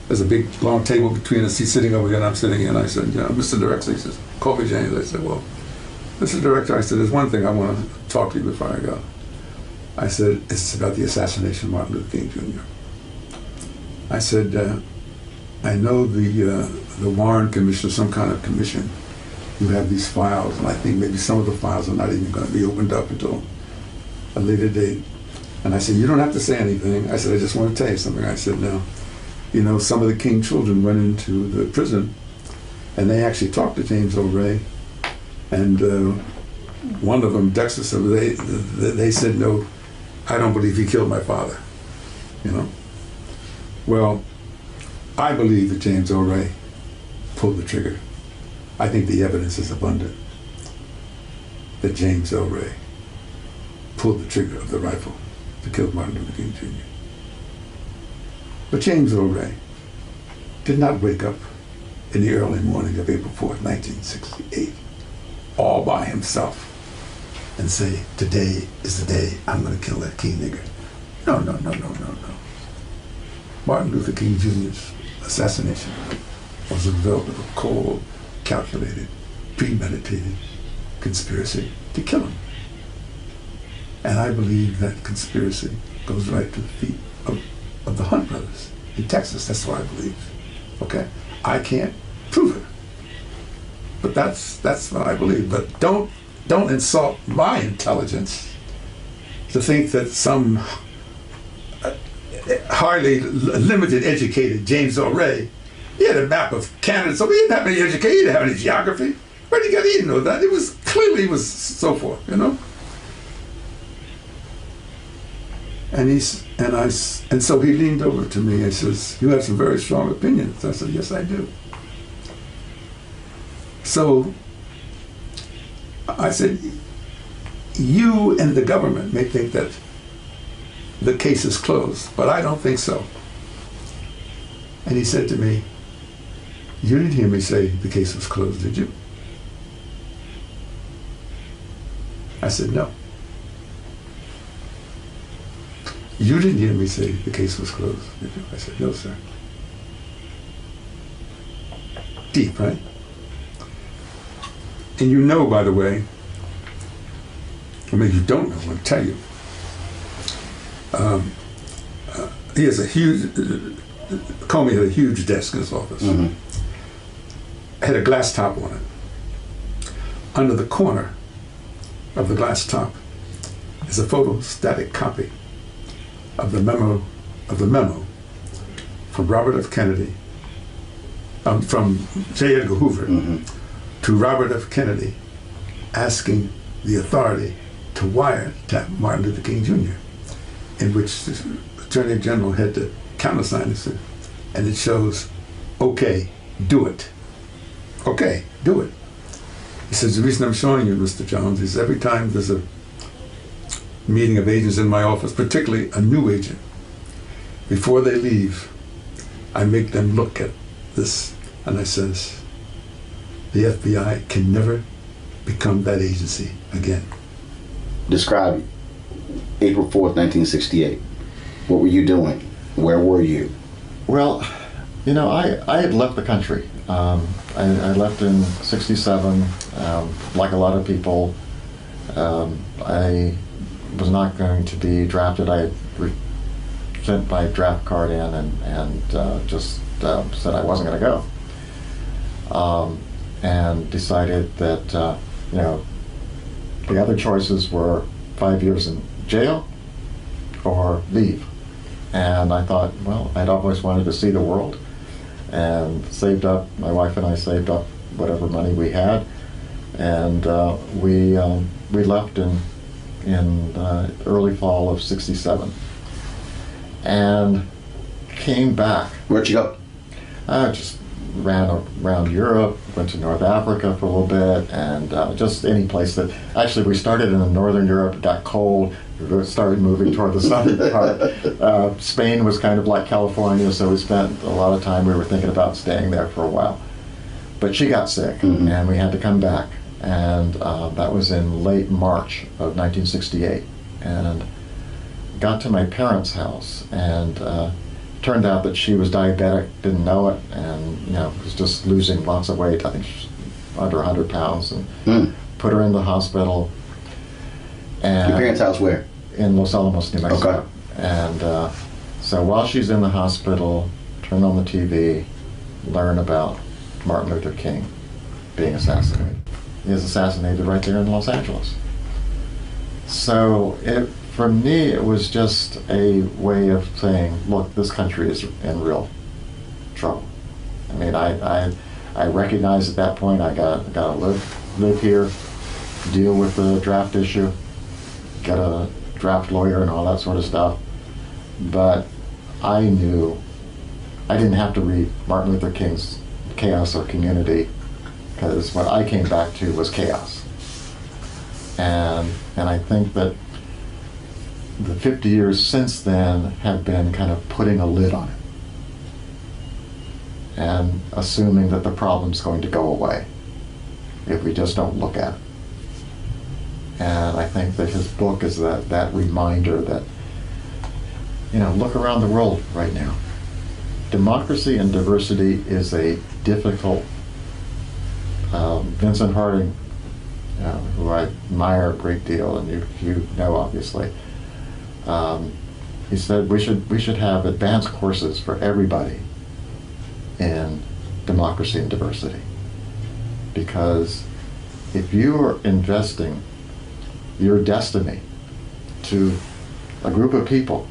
there's a big long table between us. He's sitting over here and I'm sitting here, and I said, Mr. Director, he says, call me James. I said, well, Mr. Director, I said, there's one thing I want to talk to you before I go. I said, it's about the assassination of Martin Luther King Jr. I said, I know the Warren Commission, some kind of commission, you have these files, and I think maybe some of the files are not even going to be opened up until a later date. And I said, you don't have to say anything. I said, I just want to tell you something. I said, now, some of the King children went into the prison, and they actually talked to James O. Ray, and one of them, Dexter, they said, no, I don't believe he killed my father, Well, I believe that James O. Ray pulled the trigger. I think the evidence is abundant that James O. Ray pulled the trigger of the rifle to kill Martin Luther King Jr. But James O. Ray did not wake up in the early morning of April 4th, 1968, all by himself and say, today is the day I'm going to kill that King nigger. No. Martin Luther King Jr.'s assassination was a result of a cold, calculated, premeditated conspiracy to kill him. And I believe that conspiracy goes right to the feet of the Hunt brothers in Texas. That's what I believe. Okay? I can't prove it. But that's what I believe. But don't insult my intelligence to think that some hardly limited educated James O. Ray, he had a map of Canada, so he didn't have any education, he didn't have any geography. Where did he get? He didn't know that. It was clearly so forth, And so he leaned over to me and says, you have some very strong opinions. I said, yes, I do. So I said, you and the government may think that the case is closed, but I don't think so. And he said to me, you didn't hear me say the case was closed, did you? I said, no. You didn't hear me say the case was closed, did you? I said, no, sir. Deep, right? And by the way, you don't know, I'm going to tell you. He has a huge, Comey had a huge desk in his office. Mm-hmm. Had a glass top on it. Under the corner of the glass top is a photostatic copy of the memo from Robert F. Kennedy from J. Edgar Hoover to Robert F. Kennedy, asking the authority to wiretap Martin Luther King Jr., in which the Attorney General had to countersign it, and it shows, okay, do it. Okay, do it. He says, the reason I'm showing you, Mr. Jones, is every time there's a meeting of agents in my office, particularly a new agent, before they leave, I make them look at this, and I says, the FBI can never become that agency again. Describe April 4th, 1968. What were you doing? Where were you? Well, you know, I had left the country. I left in '67, like a lot of people. I was not going to be drafted. I had sent my draft card in and just said I wasn't going to go. And decided that, you know, the other choices were 5 years in jail or leave. And I thought, well, I'd always wanted to see the world, and saved up, my wife and I saved up whatever money we had, and we left in early fall of '67, and came back. Where'd you go? I just ran around Europe, went to North Africa for a little bit, and just any place that, actually we started in Northern Europe, it got cold, we started moving toward the southern part. Spain was kind of like California, so we spent a lot of time, we were thinking about staying there for a while. But she got sick, and we had to come back, and that was in late March of 1968, and got to my parents' house, and turned out that she was diabetic, didn't know it, and you know, was just losing lots of weight. I think she was under 100 pounds, and put her in the hospital. And your parents' house where? In Los Alamos, New Mexico. Okay. And so while she's in the hospital, turn on the TV, learn about Martin Luther King being assassinated. He was assassinated right there in Los Angeles. So for me, it was just a way of saying, look, this country is in real trouble. I mean, I recognized at that point I gotta live here, deal with the draft issue, get a draft lawyer and all that sort of stuff. But I knew I didn't have to read Martin Luther King's Chaos or Community, because what I came back to was chaos. And I think that the 50 years since then have been kind of putting a lid on it and assuming that the problem's going to go away if we just don't look at it. And I think that his book is that reminder that, you know, look around the world right now. Democracy and diversity is a difficult, Vincent Harding, who I admire a great deal, and you know obviously, he said we should have advanced courses for everybody in democracy and diversity, because if you are investing your destiny to a group of people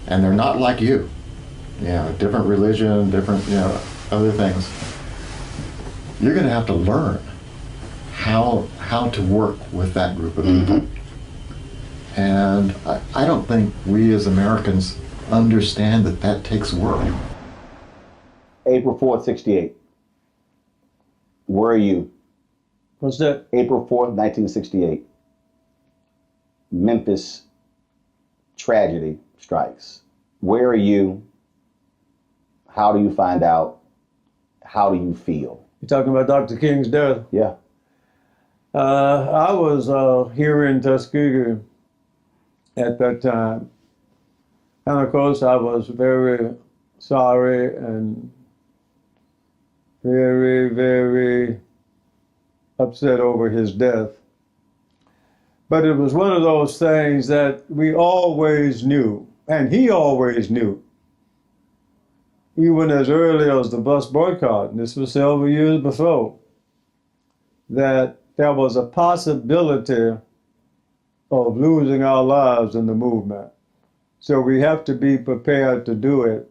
and they're not like you, different religion, different, other things, you're going to have to learn how to work with that group of people. And I don't think we as Americans understand that takes work. April 4th, 68. Where are you? What's that? April 4th, 1968. Memphis tragedy strikes. Where are you? How do you find out? How do you feel? You're talking about Dr. King's death? Yeah. I was here in Tuskegee at that time. And of course, I was very sorry and very, very upset over his death. But it was one of those things that we always knew, and he always knew, even as early as the bus boycott, and this was several years before, that there was a possibility of losing our lives in the movement. So we have to be prepared to do it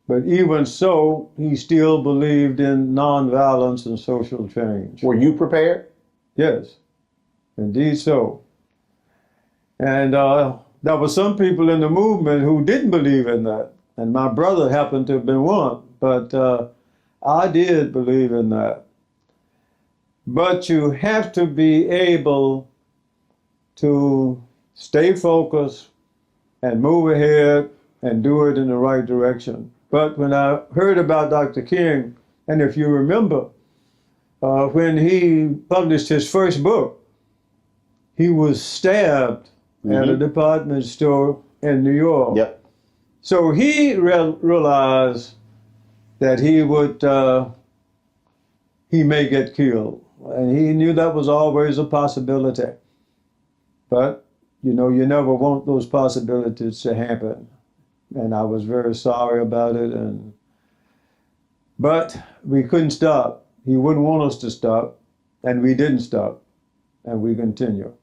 But even so, he still believed in nonviolence and social change. Were you prepared? Yes, indeed so. And there were some people in the movement who didn't believe in that. And my brother happened to have been one. But I did believe in that. But you have to be able to stay focused and move ahead and do it in the right direction. But when I heard about Dr. King, and if you remember, when he published his first book, he was stabbed at a department store in New York. Yep. So he realized that he may get killed. And he knew that was always a possibility. But, you know, you never want those possibilities to happen. And I was very sorry about it. But we couldn't stop. He wouldn't want us to stop. And we didn't stop. And we continue.